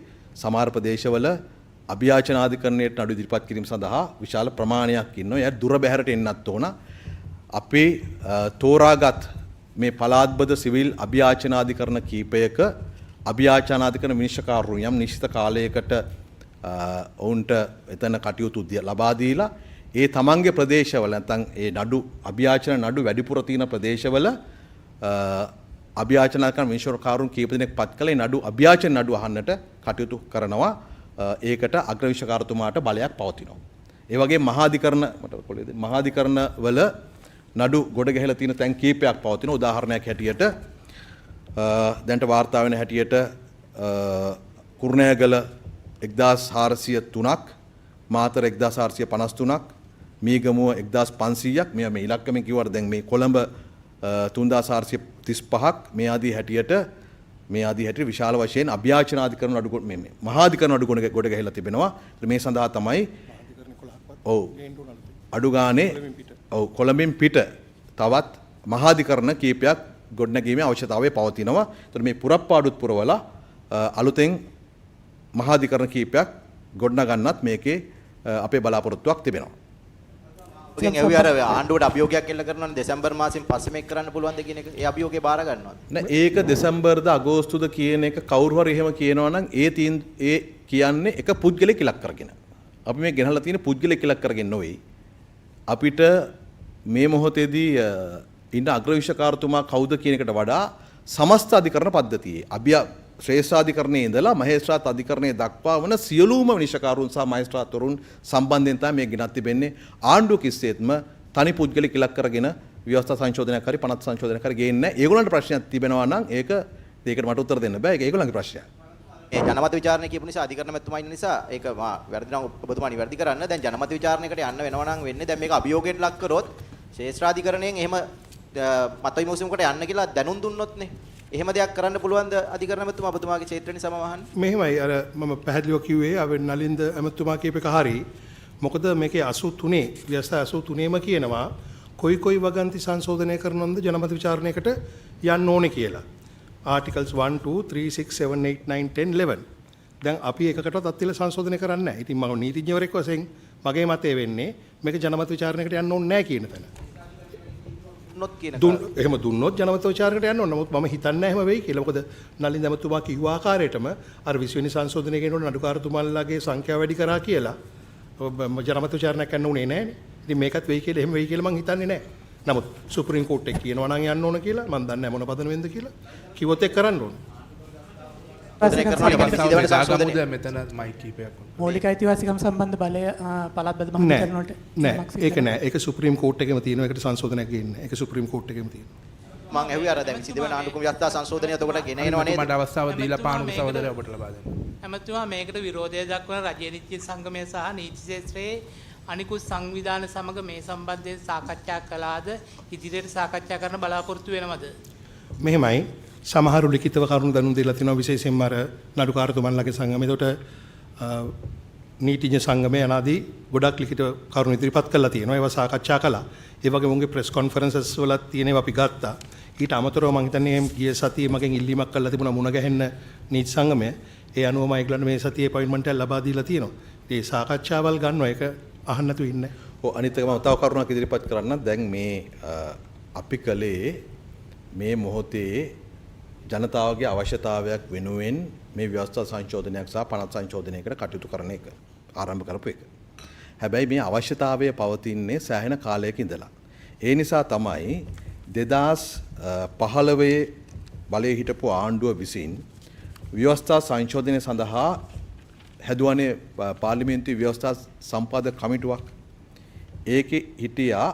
සමහර ප්‍රදේශවල අභියාචනාධිකරණයට නඩු ඉදිරිපත් කිරීම සඳහා විශාල ප්‍රමාණයක් ඉන්නවා. ඒ දුර බැහැරට එන්නත් ඕන. අපි තෝරාගත් මේ පළාත්බද සිවිල් අභියාචනාධිකරණ කීපයක අභියාචනාධිකරණ විනිශ්චයකාරු යම් නිශ්චිත කාලයකට ඔවුන්ට එතන කටයුතු ලබා දීලා ඒ තමන්ගේ ප්‍රදේශවල නැත්නම් ඒ නඩු අභියාචන නඩු වැඩිපුර තියෙන ප්‍රදේශවල අභියාචනාධිකරණ විනිශ්චයකාරුන් කීප දෙනෙක් පත් කළේ නඩු අභියාචන නඩු අහන්නට කටයුතු කරනවා. ඒකට අග්‍ර විනිශ්චයකාරතුමාට බලයක් පවතිනවා. ඒ වගේ මහාධිකරණ වල නඩු ගොඩ ගැහිලා තියෙන තැන් කීපයක් පවතින. උදාහරණයක් හැටියට දැන්ට වාර්තා වෙන හැටියට කුරුණෑගල 1403ක්, මාතර 1453ක්, මීගමුව 1500ක්. මේ ඉලක්කමෙන් කිව්වට දැන් මේ කොළඹ 3435ක් මේ ආදී හැටියට විශාල වශයෙන් අභියාචනාධිකරණ නඩු මේ මහාධිකරණ නඩු ගොඩ ගැහිලා තිබෙනවා. මේ සඳහා තමයි අඩු ගානේ කොළඹින් පිට තවත් මහාධිකරණ කීපයක් ගොඩනැගීමේ අවශ්‍යතාවය පවතිනවා. ඒතර මේ පුරප්පාඩුත් පුරවලා අලුතෙන් මහාධිකරණ කීපයක් ගොඩනගන්නත් මේකේ අපේ බලාපොරොත්තුවක් තිබෙනවා. ඉතින් ඒ අර ආණ්ඩුවට අභියෝගයක් එල්ල කරනවානේ දෙසැම්බර් මාසෙන් පස්සේ මේක කරන්න පුළුවන්ද කියන එක. ඒ අභියෝගේ බාර ගන්නවද? නෑ ඒක දෙසැම්බර්ද අගෝස්තුද කියන එක කවුරු හරි එහෙම කියනවා නම් ඒ කියන්නේ එක පුද්ගලෙක් ඉලක්ක කරගෙන. අපි මේ ගෙනහලා තියෙන පුද්ගලෙක් ඉලක්ක කරගෙන නෙවෙයි. අපිට මේ මොහොතේදී ඉන්න අග්‍රවිශකාරතුමා කවුද කියන එකට වඩා සමස්ත අධිකරණ පද්ධතියේ ශ්‍රේෂ්ඨාධිකරණයේ ඉඳලා මහේස්ත්‍රාත් අධිකරණයේ දක්වා වන සියලුම විනිශ්චයකාරුන් සහ මහේස්ත්‍රාත්වරුන් සම්බන්ධයෙන් තමයි මේ ගෙනත් තිබෙන්නේ. ආණ්ඩුව කිසිසේත්ම තනි පුද්ගලික ඉලක්ක කරගෙන ව්‍යවස්ථා සංශෝධනයක් හරි පනත් සංශෝධනයක් හරි ගේන්නේ නැහැ. ඒගොල්ලන්ට ප්‍රශ්නයක් තිබෙනවා නම් ඒකට මට උත්තර දෙන්න බෑ. ඒක ඒගොල්ලන්ගේ ප්‍රශ්නයක්. ඒ ජනමත විචාරණය කියපු නිසා අධිකරණ මැතිතුමා ඉන්න නිසා ඒක මා වැරදි නම් ඔබතුමා නිවැරදි කරන්න. දැන් ජනමත විචාරණයකට යන්න වෙනවා නම් වෙන්නේ දැන් මේක අභියෝගයට ලක් කරොත් ශේෂ්ත්‍රාධිකරණයෙන් එහෙම මත විමසුමකට යන්න කියලා දැනුම් දුන්නොත්නේ. එහෙම දෙයක් කරන්න පුළුවන්ද අධිකරණ මැතිතුමා ඔබතුමාගේ ක්ෂේත්‍ර නිසා මම අහන්නේ. මෙහෙමයි අර මම පැහැදිලිව කිව්වේ අව නලින්ද ඇමතුමා කියප එක හරි. මොකද මේකේ 83 ව්‍යවස්ථා 83ම කියනවා කොයි වගන්ති සංශෝධනය කරනවද ජනමත විචාරණයකට යන්න ඕනේ කියලා. ආටිකල්ස් 1 2 3 6 7 8 9 10 11. දැන් අපි එකකටවත් අත්තිල සංශෝධනය කරන්නේ නැහැ. ඉතින් මම නීතිඥවරයෙක් වශයෙන් මගේ මතය වෙන්නේ මේක ජනමත විචාරණයකට යන්න ඕනේ නැහැ කියන තැන. එහෙම දුන්නොත් ජනමත විචාරණයට යන්න ඕන. නමුත් මම හිතන්නේ නැහැ එහෙම වෙයි කියලා. මොකද නලින් දමතුමා කිව්ව ආකාරයටම අර 20 වෙනි සංශෝධනය කියනකොට නඩුකාරතුමාලාගේ සංඛ්‍යාව වැඩි කරා කියලා ජනමත විචාරණයක් යන්න උනේ නැහැ නේ. ඉතින් මේකත් වෙයි කියලා එහෙම වෙයි කියලා මම හිතන්නේ නැහැ. නමුත් සුප්‍රීම කෝට් එක කියනවා නම් යන්න ඕන කියලා මම දන්නේ නැහැ මොන පදනමෙන්ද කියලා. කිව්වොත් ඒක කරන්න ඕන. මූලික අයිතිවාසිකම් සම්බන්ධ බලය පළාත් බද මහාධිකරණ වලට නෑ ඒක නෑ. ඒක සුප්‍රීම කෝට් එකේම තියෙනවා. ඒකට සංශෝධනයක් ගේන්නේ. ඒක සුප්‍රීම කෝට් එකේම තියෙනවා. මම ඇහුවේ අර දැන් 22 වෙනි ආණ්ඩුක්‍රම ව්‍යවස්ථා සංශෝධනය එතකොට ගෙන එනවා නේද? මට අවස්ථාව දීලා පාණු සහෝදරය ඔබට ලබා දෙන්න. ඇමතුමා මේකට විරෝධය දක්වන රජයේ නීති සංගමය සහ නීති ශාස්ත්‍රයේ අනිකුත් සංවිධාන සමග මේ සම්බන්ධයෙන් සාකච්ඡා කළාද? ඉදිරියට සාකච්ඡා කරන්න බලාපොරොත්තු වෙනවද? මෙහෙමයි සමහරු ලිඛිතව කරුණු දැනුම් දීලා තිනවා විශේෂයෙන්ම අර නඩුකාරතුමන්ලගේ සංගමය. ඒකට නීතිඥ සංගමය යනාදී ගොඩක් ලිඛිත කරුණු ඉදිරිපත් කරලා තියෙනවා. ඒවා සාකච්ඡා කළා. ඒ වගේම උන්ගේ ප්‍රෙස් කොන්ෆරන්සස් වල තියෙනවා අපි ගත්තා. ඊට අමතරව මම හිතන්නේ ගිය සතියේ මගෙන් ඉල්ලීමක් කරලා තිබුණා මුණ ගැහෙන්න නීති සංගමය. ඒ අනුව මම ඒගොල්ලන්ට මේ සතියේ අපොයින්ට්මන්ට් එක ලබා දීලා තියෙනවා. ඒ සාකච්ඡාවල් ගන්නවා. ඒක අහන්න නැතුව ඉන්නේ. ඔව් අනිත් එක මම තව කරුණක් ඉදිරිපත් කරන්න. දැන් මේ අපි කලේ මේ මොහොතේ ජනතාවගේ අවශ්‍යතාවයක් වෙනුවෙන් මේ ව්‍යවස්ථා සංශෝධනයක් සහ පනත් සංශෝධනයකට කටයුතු කරන එක ආරම්භ කරපු එක. හැබැයි මේ අවශ්‍යතාවය පවතින්නේ සෑහෙන කාලයක ඉඳලා. ඒ නිසා තමයි 2015 බලයේ හිටපු ආණ්ඩුව විසින් ව්‍යවස්ථා සංශෝධනය සඳහා හැදුවනේ පාර්ලිමේන්තුවේ ව්‍යවස්ථා සම්පාදක කමිටුවක්. ඒකේ හිටියා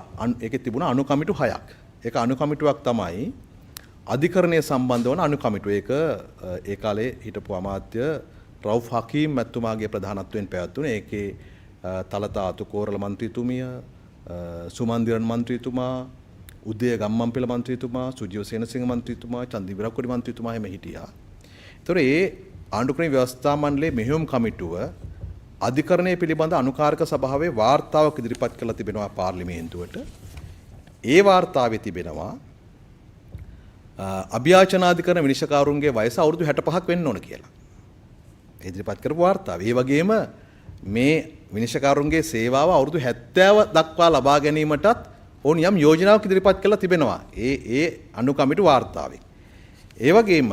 ඒකේ තිබුණා අනු කමිටු 6ක්. ඒක අනු කමිටුවක් තමයි අධිකරණය සම්බන්ධ වන අනු කමිටුව. ඒක ඒ කාලේ හිටපු අමාත්‍ය රවුෆ් හකීම් මැතිතුමාගේ ප්‍රධානත්වයෙන් පැවැත්වුණේ. ඒකේ තලතා අතුකෝරල මන්ත්‍රීතුමිය, සුමන්දිරන් මන්ත්‍රීතුමා, උදය ගම්මන්පිල මන්ත්‍රීතුමා, සුජීව සේනසිංහ මන්ත්‍රීතුමා, චන්දි විරක්කොඩි මන්ත්‍රීතුමා එහෙම හිටියා. ඒතර ඒ ආණ්ඩුක්‍රම ව්‍යවස්ථා මණ්ඩලයේ මෙහෙයුම් කමිටුව අධිකරණය පිළිබඳ අනුකාරක සභාවේ වාර්තාවක් ඉදිරිපත් කරලා තිබෙනවා පාර්ලිමේන්තුවට. ඒ වාර්තාවේ තිබෙනවා අභියාචනාධිකරණ විනිශ්චයකාරුන්ගේ වයස අවුරුදු 65ක් වෙන්න ඕන කියලා. ඉදිරිපත් කරපු වාර්තාව. ඒ වගේම මේ විනිශ්චයකාරුන්ගේ සේවාව අවුරුදු 70 දක්වා ලබා ගැනීමටත් ඕන යම් යෝජනාවක් ඉදිරිපත් කරලා තිබෙනවා. ඒ අනු කමිටු වාර්තාවේ. ඒ වගේම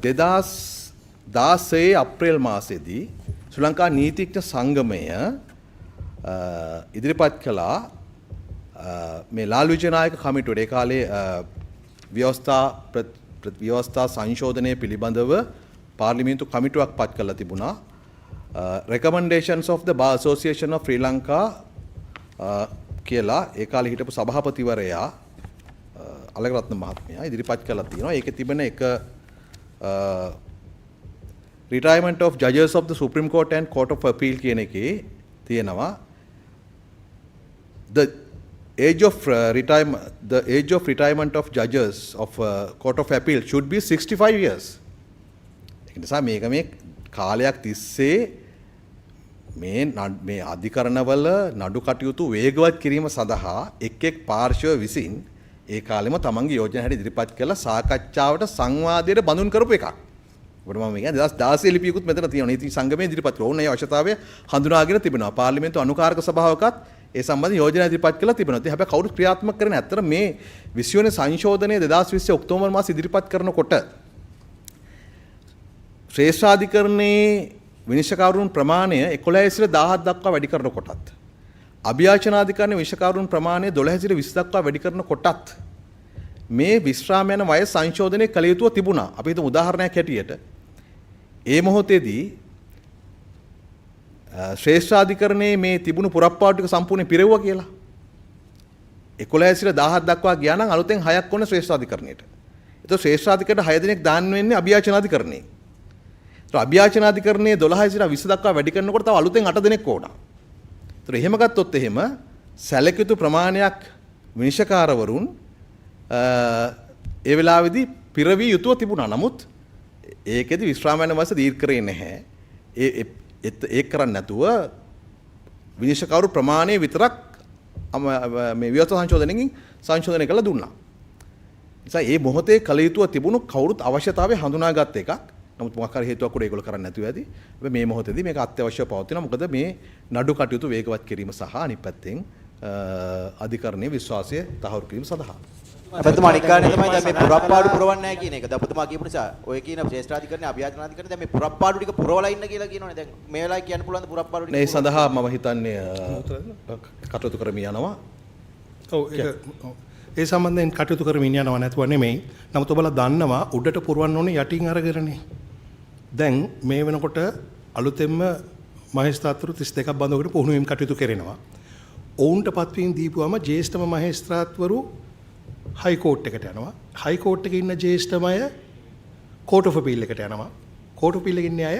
2016 අප්‍රේල් මාසයේදී ශ්‍රී ලංකා නීතිඥ සංගමය ඉදිරිපත් කළා මේ ලාල් විජයනායක කමිටුවට. ඒ කාලේ ව්‍යවස්ථා සංශෝධනය පිළිබඳව පාර්ලිමේන්තු කමිටුවක් පත් කරලා තිබුණා. Recommendations of the Bar Association of Sri Lanka කියලා ඒ කාලේ හිටපු සභාපතිවරයා අලගරත්න මහත්මයා ඉදිරිපත් කළා තියෙනවා. ඒකේ තිබෙන එක retirement of judges of the Supreme Court and Court of Appeal කියන එකේ තියෙනවා the age of retirement of judges of Court of Appeal should be 65 years. ඒ නිසා මේක මේ කාලයක් තිස්සේ මේ අධිකරණවල නඩු කටයුතු වේගවත් කිරීම සඳහා එක් පාර්ශ්ව විසින් ඒ කාලෙම තමන්ගේ යෝජනා හැටි ඉදිරිපත් කළ සාකච්ඡාවට සංවාදයට බඳුන් කරපු එකක්. ඔබට මම කියන්නේ 2016 ලිපියකුත් මෙතන තියෙනවා. නීති සංගමයේ ඉදිරිපත් කරන ඕනේ අවශ්‍යතාවය හඳුනාගෙන තිබෙනවා. පාර්ලිමේන්තු අනුකාරක සභාවකත් ඒ සම්බන්ධ යෝජනා ඉදිරිපත් කළා තිබෙනවා. ඉතින් හැබැයි කවුරුත් ක්‍රියාත්මක කරන්නේ නැත්තර මේ 20 වෙනි සංශෝධනය 2020 ඔක්තෝබර් මාසයේ ඉදිරිපත් කරනකොට ශ්‍රේෂ්ඨාධිකරණයේ විනිශ්චයකාරුන් ප්‍රමාණය 11 සිට 17 දක්වා වැඩි කරන කොටත් අභියාචනාධිකරණයේ විනිශ්චයකාරුන් ප්‍රමාණය 12 සිට 20 දක්වා වැඩි කරන කොටත් මේ විශ්‍රාම යන වයස සංශෝධනය කළ යුතුව තිබුණා. අපි හිතමු උදාහරණයක් හැටියට ඒ මොහොතේදී ශ්‍රේෂ්ඨාධිකරණයේ මේ තිබුණු පුරප්පාඩු ටික සම්පූර්ණයෙන් පිරෙව්වා කියලා. 11 සිට 17 දක්වා ගියා නම් අලුතෙන් 6ක් ඕන ශ්‍රේෂ්ඨාධිකරණයට. ඒතකොට ශ්‍රේෂ්ඨාධිකරණයට 6 දෙනෙක් දාන්න වෙන්නේ අභියාචනාධිකරණයේ. ඒතකොට අභියාචනාධිකරණයේ 12 සිට 20 දක්වා වැඩි කරනකොට තව අලුතෙන් 8 දෙනෙක් ඕන. ඒතකොට එහෙම ගත්තොත් එහෙම සැලකියුතු ප්‍රමාණයක් විනිශ්චයකාරවරුන් ඒ වෙලාවේදී පිරවිය යුතුව තිබුණා. නමුත් ඒකෙදි විශ්‍රාම යන වයස දීර්ඝ කරේ නැහැ. ඒක කරන්නේ නැතුව විනිශ්චයකාරු ප්‍රමාණය විතරක් මේ ව්‍යවස්ථා සංශෝධනයෙන් සංශෝධනය කළා දුන්නා. නිසා මේ මොහොතේ කල යුතුව තිබුණු කවුරුත් අවශ්‍යතාවය හඳුනාගත් එකක්. නමුත් මොකක් හරි හේතුවක් උඩ ඒගොල්ලෝ කරන්නේ නැතුව ඇති. හැබැයි මේ මොහොතේදී මේක අත්‍යවශ්‍යව පවතිනවා. මොකද මේ නඩු කටයුතු වේගවත් කිරීම සහ අනිත් පැත්තෙන් අධිකරණයේ විශ්වාසය තහවුරු කිරීම සඳහා. අපතුමා අනිකාරණය තමයි දැන් මේ පුරප්පාඩු පුරවන්නේ නැහැ කියන එක. දැන් අපතුමා කියපු නිසා ඔය කියන ශ්‍රේෂ්ඨාධිකරණය අභියාචනාධිකරණය දැන් මේ පුරප්පාඩු ටික පුරවලා ඉන්න කියලා කියනවනේ. දැන් මේ වෙලාවේ කියන්න පුළුවන් ද පුරප්පාඩු ටික? මේ සඳහා මම හිතන්නේ කටයුතු කරමින් යනවා. ඔව් ඒ සම්බන්ධයෙන් කටයුතු කරමින් යනවා නැතුව නෙමෙයි. නමුත් ඔබලා දන්නවා උඩට පුරවන්න ඕනේ යටින් අරගෙනනේ. දැන් මේ වෙනකොට අලුතෙන්ම මහේස්ත්‍රාත්වරු 32ක් බඳවකට පුහුණුවීම් කටයුතු කරනවා. ඔවුන්ට පත්වීම් දීපුවම ජ්‍යෙෂ්ඨම මහේස්ත්‍රාත්වරු හයි කෝට් එකට යනවා. හයි කෝට් එකේ ඉන්න ජ්‍යෙෂ්ඨම අය කෝට් ඔෆ් අපීල් එකට යනවා. කෝට් ඔෆ් අපීල් එකේ ඉන්න අය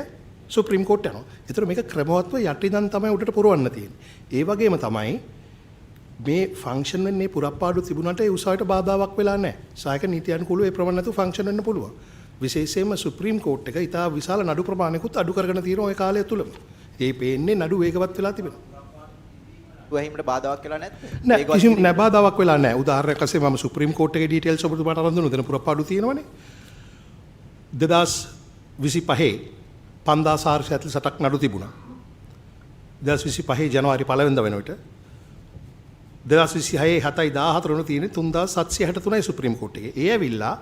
සුප්‍රීම කෝට් යනවා. ඒතර මේක ක්‍රමවත්ව යටිදන් තමයි උඩට පුරවන්න තියෙන්නේ. ඒ වගේම තමයි මේ ෆන්ක්ෂන් වෙන්නේ පුරප්පාඩු තිබුණාට ඒ උසාවියට බාධාවක් වෙලා නැහැ. සායක නීති අනුකූලව ඒ ප්‍රමාණය නැතුව ෆන්ක්ෂන් වෙන්න පුළුවන්. විශේෂයෙන්ම සුප්‍රීම කෝට් එක ඉතා විශාල නඩු ප්‍රමාණයකුත් අඩු කරගෙන තියෙනවා ওই කාලය තුලම. ඒ පේන්නේ නඩු වේගවත් වෙලා තිබෙනවා. වහීමට බාධාවක් වෙලා නැද්ද? නෑ කිසිම නෑ බාධාවක් වෙලා නෑ. උදාහරණයක් වශයෙන් මම සුප්‍රීම කෝට් එකේ ඩීටේල්ස් ඔබතුමාට අරන් දුන්නා. දෙන පුරප්පාඩු තියෙනවනේ. 2025 5448ක් නඩු තිබුණා. 2025 ජනවාරි 1 වෙනිදා වෙනකොට 2026 7/14 වෙනු තියෙන්නේ 3763යි සුප්‍රීම කෝට් එකේ. ඒ ඇවිල්ලා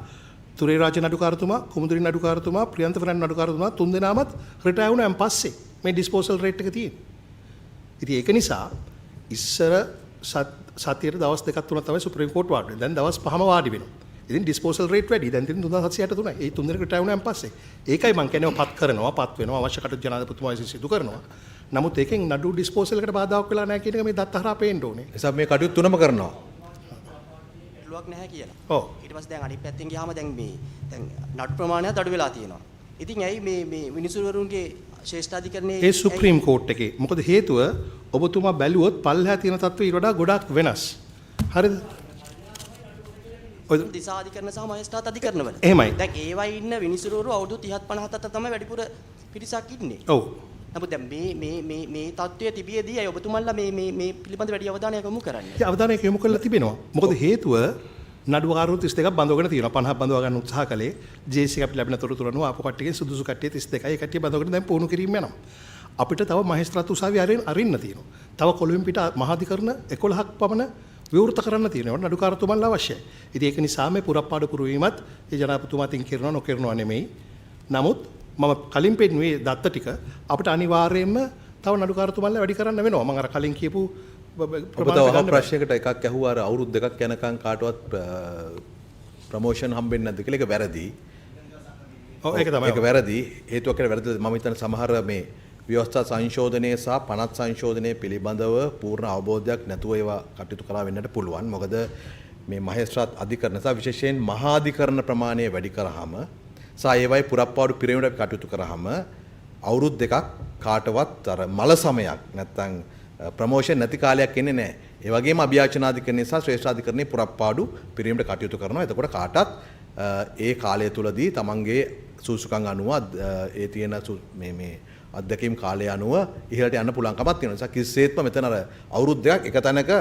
තුරේ රාජ නඩුකාරතුමා, කුමුදුරි නඩුකාරතුමා, ප්‍රියන්ත ෆර්නන්ඩ් නඩුකාරතුමා තුන් දෙනාමත් රිටයර් වුණාන් පස්සේ මේ ඩිස්පෝසල් රේට් එක තියෙන්නේ. ඉතින් ඒක නිසා ඉස්සර සතියේ දවස් දෙකක් තුනක් තමයි සුප්‍රීම කෝට් වාඩි වෙන්නේ. දැන් දවස් 5ම වාඩි වෙනවා. ඉතින් ඩිස්පෝසල් රේට් වැඩි. දැන් තියෙන 3763යි. ඒ තුන් දෙනෙක් රිටයර් වුණාන් පස්සේ. ඒකයි මම කියන්නේ පත් කරනවා, පත් වෙනවා, අවශ්‍ය කටයුතු ජනාධිපතිතුමා විසින් සිදු කරනවා. නමුත් ඒකෙන් නඩු ඩිස්පෝසල් එකට බාධාවක් වෙලා නැහැ කියන එක මේ දත්ත හරහා පේන්න ඕනේ. නිසා මේ කටයුතු තුනම කරනවා. ලුවක් නැහැ කියලා. ඔව්. ඊට පස්සේ දැන් අනිත් පැත්තෙන් ගියාම දැන් නඩු ප්‍රමාණයත් අඩු වෙලා තියෙනවා. ඉතින් ඇයි මේ විනිසුරුවරුන්ගේ ශ්‍රේෂ්ඨාධිකරණයේ ඒ සුප්‍රීම කෝට් එකේ මොකද හේතුව ඔබතුමා බැලුවොත් පල්ලෙහා තියෙන තත්ත්වය ඊට වඩා ගොඩාක් වෙනස්. හරිද? දිසාධිකරණ සහ මහේස්ත්‍රාත් අධිකරණවල. එහෙමයි. දැන් ඒවයි ඉන්න විනිසුරුවරු අවුරුදු 30 50 අතර තමයි වැඩිපුර පිරිසක් ඉන්නේ. ඔව්. නමුත් දැන් මේ තත්ත්වයේ තිබියදී අය ඔබතුමන්ලා මේ පිළිබඳ වැඩි අවධානයක් යොමු කරන්නේ. ඒ අවධානයක් යොමු කරලා තිබෙනවා. මොකද හේතුව නඩුකාරවරු 32ක් බඳවගෙන තියෙනවා. 50ක් බඳව ගන්න උත්සාහ කළේ ජේසී අපිට ලැබෙන තොරතුරු අනුව ආපු කට්ටියගෙන් සුදුසු කට්ටිය 32යි. ඒ කට්ටිය බඳවගෙන දැන් පුහුණු කිරීම යනවා. අපිට තව මහේස්ත්‍රාත් උසාවිය අරින්න තියෙනවා. තව කොළඹ පිට මහාධිකරණ 11ක් පමණ විවෘත කරන්න තියෙනවා. නඩුකාරතුමන්ලා අවශ්‍යයි. ඉතින් ඒක නිසා මේ පුරප්පාඩු පුරවීමත් ඒ ජනාධිපතිතුමා තින් කරනවා නොකරනවා නෙමෙයි. නමුත් මම කලින් පෙන්නුවේ දත්ත ටික අපිට අනිවාර්යයෙන්ම තව නඩුකාරතුමන්ලා වැඩි කරන්න වෙනවා. මම අර කලින් කියපු ඔබ තව ප්‍රශ්නයකට එකක් ඇහුවා අර අවුරුදු දෙකක් යනකම් කාටවත් ප්‍රොමෝෂන් හම්බෙන්නේ නැද්ද කියලා. ඒක වැරදි. ඔව් ඒක තමයි. ඒක වැරදි. හේතුවක් කියලා වැරදිද මම හිතන්නේ සමහර මේ ව්‍යවස්ථා සංශෝධනයේ සහ පනත් සංශෝධනයේ පිළිබඳව පූර්ණ අවබෝධයක් නැතුව ඒවා කටයුතු කරලා වෙන්නට පුළුවන්. මොකද මේ මහේස්ත්‍රාත් අධිකරණ සහ විශේෂයෙන් මහාධිකරණ ප්‍රමාණය වැඩි කරාම සහ ඒවයි පුරප්පාඩු පිරිවීමට කටයුතු කරාම අවුරුදු දෙකක් කාටවත් අර මල සමයක් නැත්තම් ප්‍රොමෝෂන් නැති කාලයක් එන්නේ නැහැ. ඒ වගේම අභියාචනාධිකරණය සහ ශ්‍රේෂ්ඨාධිකරණයේ පුරප්පාඩු පිරිවීමට කටයුතු කරනවා. එතකොට කාටත් ඒ කාලය තුලදී තමන්ගේ සුසුකම් අනුව ඒ තියෙන මේ අධ්‍යක්ීම් කාලය අනුව ඉහළට යන්න පුළුවන් කමක් තියෙනවා. ඒ නිසා කිසිසේත්ම මෙතන අර අවුරුදු දෙකක් එක තැනක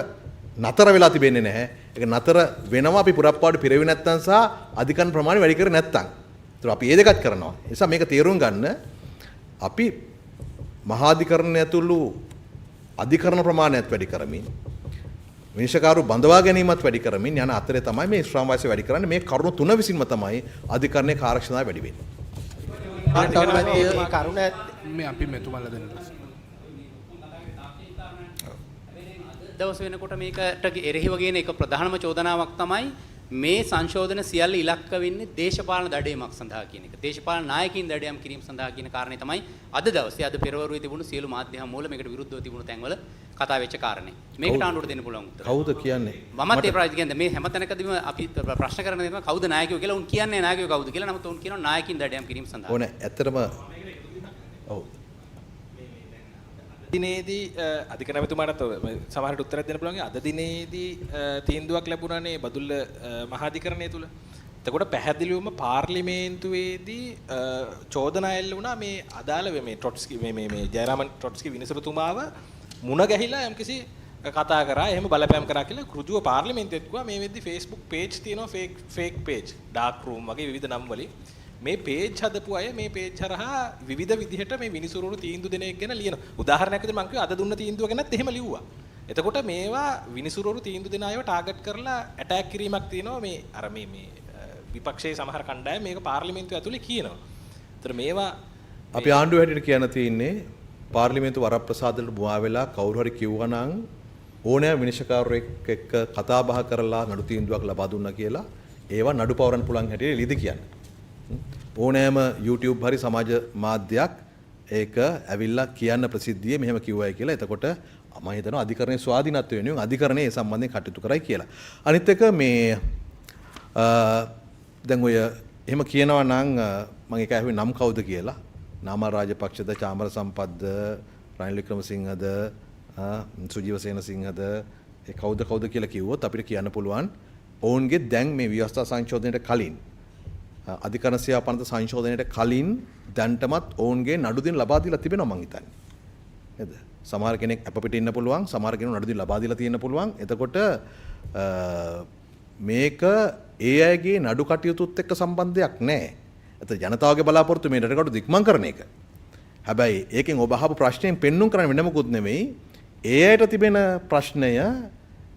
නතර වෙලා තිබෙන්නේ නැහැ. ඒක නතර වෙනවා අපි පුරප්පාඩු පිරෙවි නැත්තම් සහ අධිකරණ ප්‍රමාණය වැඩි කර නැත්තම්. ඒතර අපි ඒ දෙකත් කරනවා. ඒ නිසා මේක තේරුම් ගන්න අපි මහාධිකරණය ඇතුළු අධිකරණ ප්‍රමාණයත් වැඩි කරමින් විනිශ්චයකාරු බඳවා ගැනීමත් වැඩි කරමින් යන අතරේ තමයි මේ ශ්‍රම වාසය වැඩි කරන්නේ. මේ කරුණු තුන විසින්ම තමයි අධිකරණයේ කාර්යක්ෂමතාවය වැඩි වෙන්නේ. කරුණ මේ අපි මෙතුමල්ලා දෙන්න. දවස් වෙනකොට මේකට එරෙහිව ගෙන එක ප්‍රධානම චෝදනාවක් තමයි මේ සංශෝධන සියල්ල ඉලක්ක වෙන්නේ දේශපාලන දඩයමක් සඳහා කියන එක. දේශපාලන නායකින් දඩයම් කිරීම සඳහා කියන කාරණේ තමයි අද දවසේ අද පෙරවරුවේ තිබුණු සියලු මාධ්‍ය හමුවල මේකට විරුද්ධව තිබුණු තැන්වල කතා වෙච්ච කාරණේ. මේකට ආණ්ඩුවට දෙන්න පුළුවන් උත්තර. කවුද කියන්නේ? මමත් ඒ ප්‍රායෝජික කියන්නේ මේ හැම තැනකදීම අපි ප්‍රශ්න කරන දේ තමයි කවුද නායකයෝ කියලා. උන් කියන්නේ නායකයෝ කවුද කියලා. නමුත් උන් කියනවා නායකින් දඩයම් කිරීම සඳහා. ඕනේ ඇත්තටම ඔව්. දිනේදී අධිකරණතුමාට සමහරට උත්තරයක් දෙන්න පුළුවන්. අද දිනේදී තීන්දුවක් ලැබුණානේ බදුල්ල මහාධිකරණය තුල. එතකොට පැහැදිලිවම පාර්ලිමේන්තුවේදී චෝදනා එල්ල වුණා මේ අදාළ මේ ට්‍රොට්ස්කි මේ ජයරාමන් ට්‍රොට්ස්කි විනිසුරුතුමාව මුණ ගැහිලා යම්කිසි කතා කරා එහෙම බලපෑම් කරා කියලා ඍජුව පාර්ලිමේන්තුවෙත් කිව්වා. මේ වෙද්දි Facebook page තියෙනවා fake page dark room වගේ විවිධ නම් වලින් මේ page හදපු අය මේ page හරහා විවිධ විදිහට මේ විනිසුරුවරු තීන්දුව දෙන එක ගැන ලියනවා. උදාහරණයක් විදිහට මම කිව්වා අද දුන්න තීන්දුව ගැනත් එහෙම ලිව්වා. එතකොට මේවා විනිසුරුවරු තීන්දුව දෙන අයව ටාගට් කරලා ඇටැක් කිරීමක් තියෙනවා මේ අර මේ විපක්ෂයේ සමහර කණ්ඩායම් මේක පාර්ලිමේන්තුව ඇතුලේ කියනවා. ඒතර මේවා අපි ආණ්ඩුව හැටියට කියන්න තියෙන්නේ පාර්ලිමේන්තු වරප්‍රසාදවලට මුවා වෙලා කවුරු හරි කිව්වා නම් ඕනෑම විනිශ්චයකාරයෙක් එක්ක කතා බහ කරලා නඩු තීන්දුවක් ලබා දුන්නා කියලා ඒවා නඩු පවරන්න පුළුවන් හැටියට ලියද කියන්නේ. ඕනෑම YouTube හරි සමාජ මාධ්‍යයක් ඒක ඇවිල්ලා කියන්න ප්‍රසිද්ධියේ මෙහෙම කිව්වයි කියලා. එතකොට මම හිතනවා අධිකරණයේ ස්වාධීනත්වය වෙනුවෙන් අධිකරණයේ ඒ සම්බන්ධයෙන් කටයුතු කරයි කියලා. අනිත් එක මේ දැන් ඔය එහෙම කියනවා නම් මම ඒක ඇහුවේ නම් කවුද කියලා. නාමල් රාජපක්ෂද, චාමර සම්පත්ද, රනිල් වික්‍රමසිංහද, සුජීව සේනසිංහද ඒ කවුද කියලා කිව්වොත් අපිට කියන්න පුළුවන් ඔවුන්ගේ දැන් මේ ව්‍යවස්ථා සංශෝධනයට කලින් අධිකරණ සේවා පනත සංශෝධනයට කලින් දැන්ටමත් ඔවුන්ගේ නඩු දින ලබා දීලා තිබෙනවා මං හිතන්නේ. නේද? සමහර කෙනෙක් අප පිට ඉන්න පුළුවන්, සමහර කෙනෙක් නඩු දින ලබා දීලා තියෙන්න පුළුවන්. එතකොට මේක ඒ අයගේ නඩු කටයුතුත් එක්ක සම්බන්ධයක් නැහැ. එතකොට ජනතාවගේ බලාපොරොත්තු මේ රටකට දික්මන් කරන එක. හැබැයි ඒකෙන් ඔබ අහපු ප්‍රශ්නයෙන් පෙන්눔 කරන්න වෙන මොකුත් නෙමෙයි. ඒ අයට තිබෙන ප්‍රශ්නය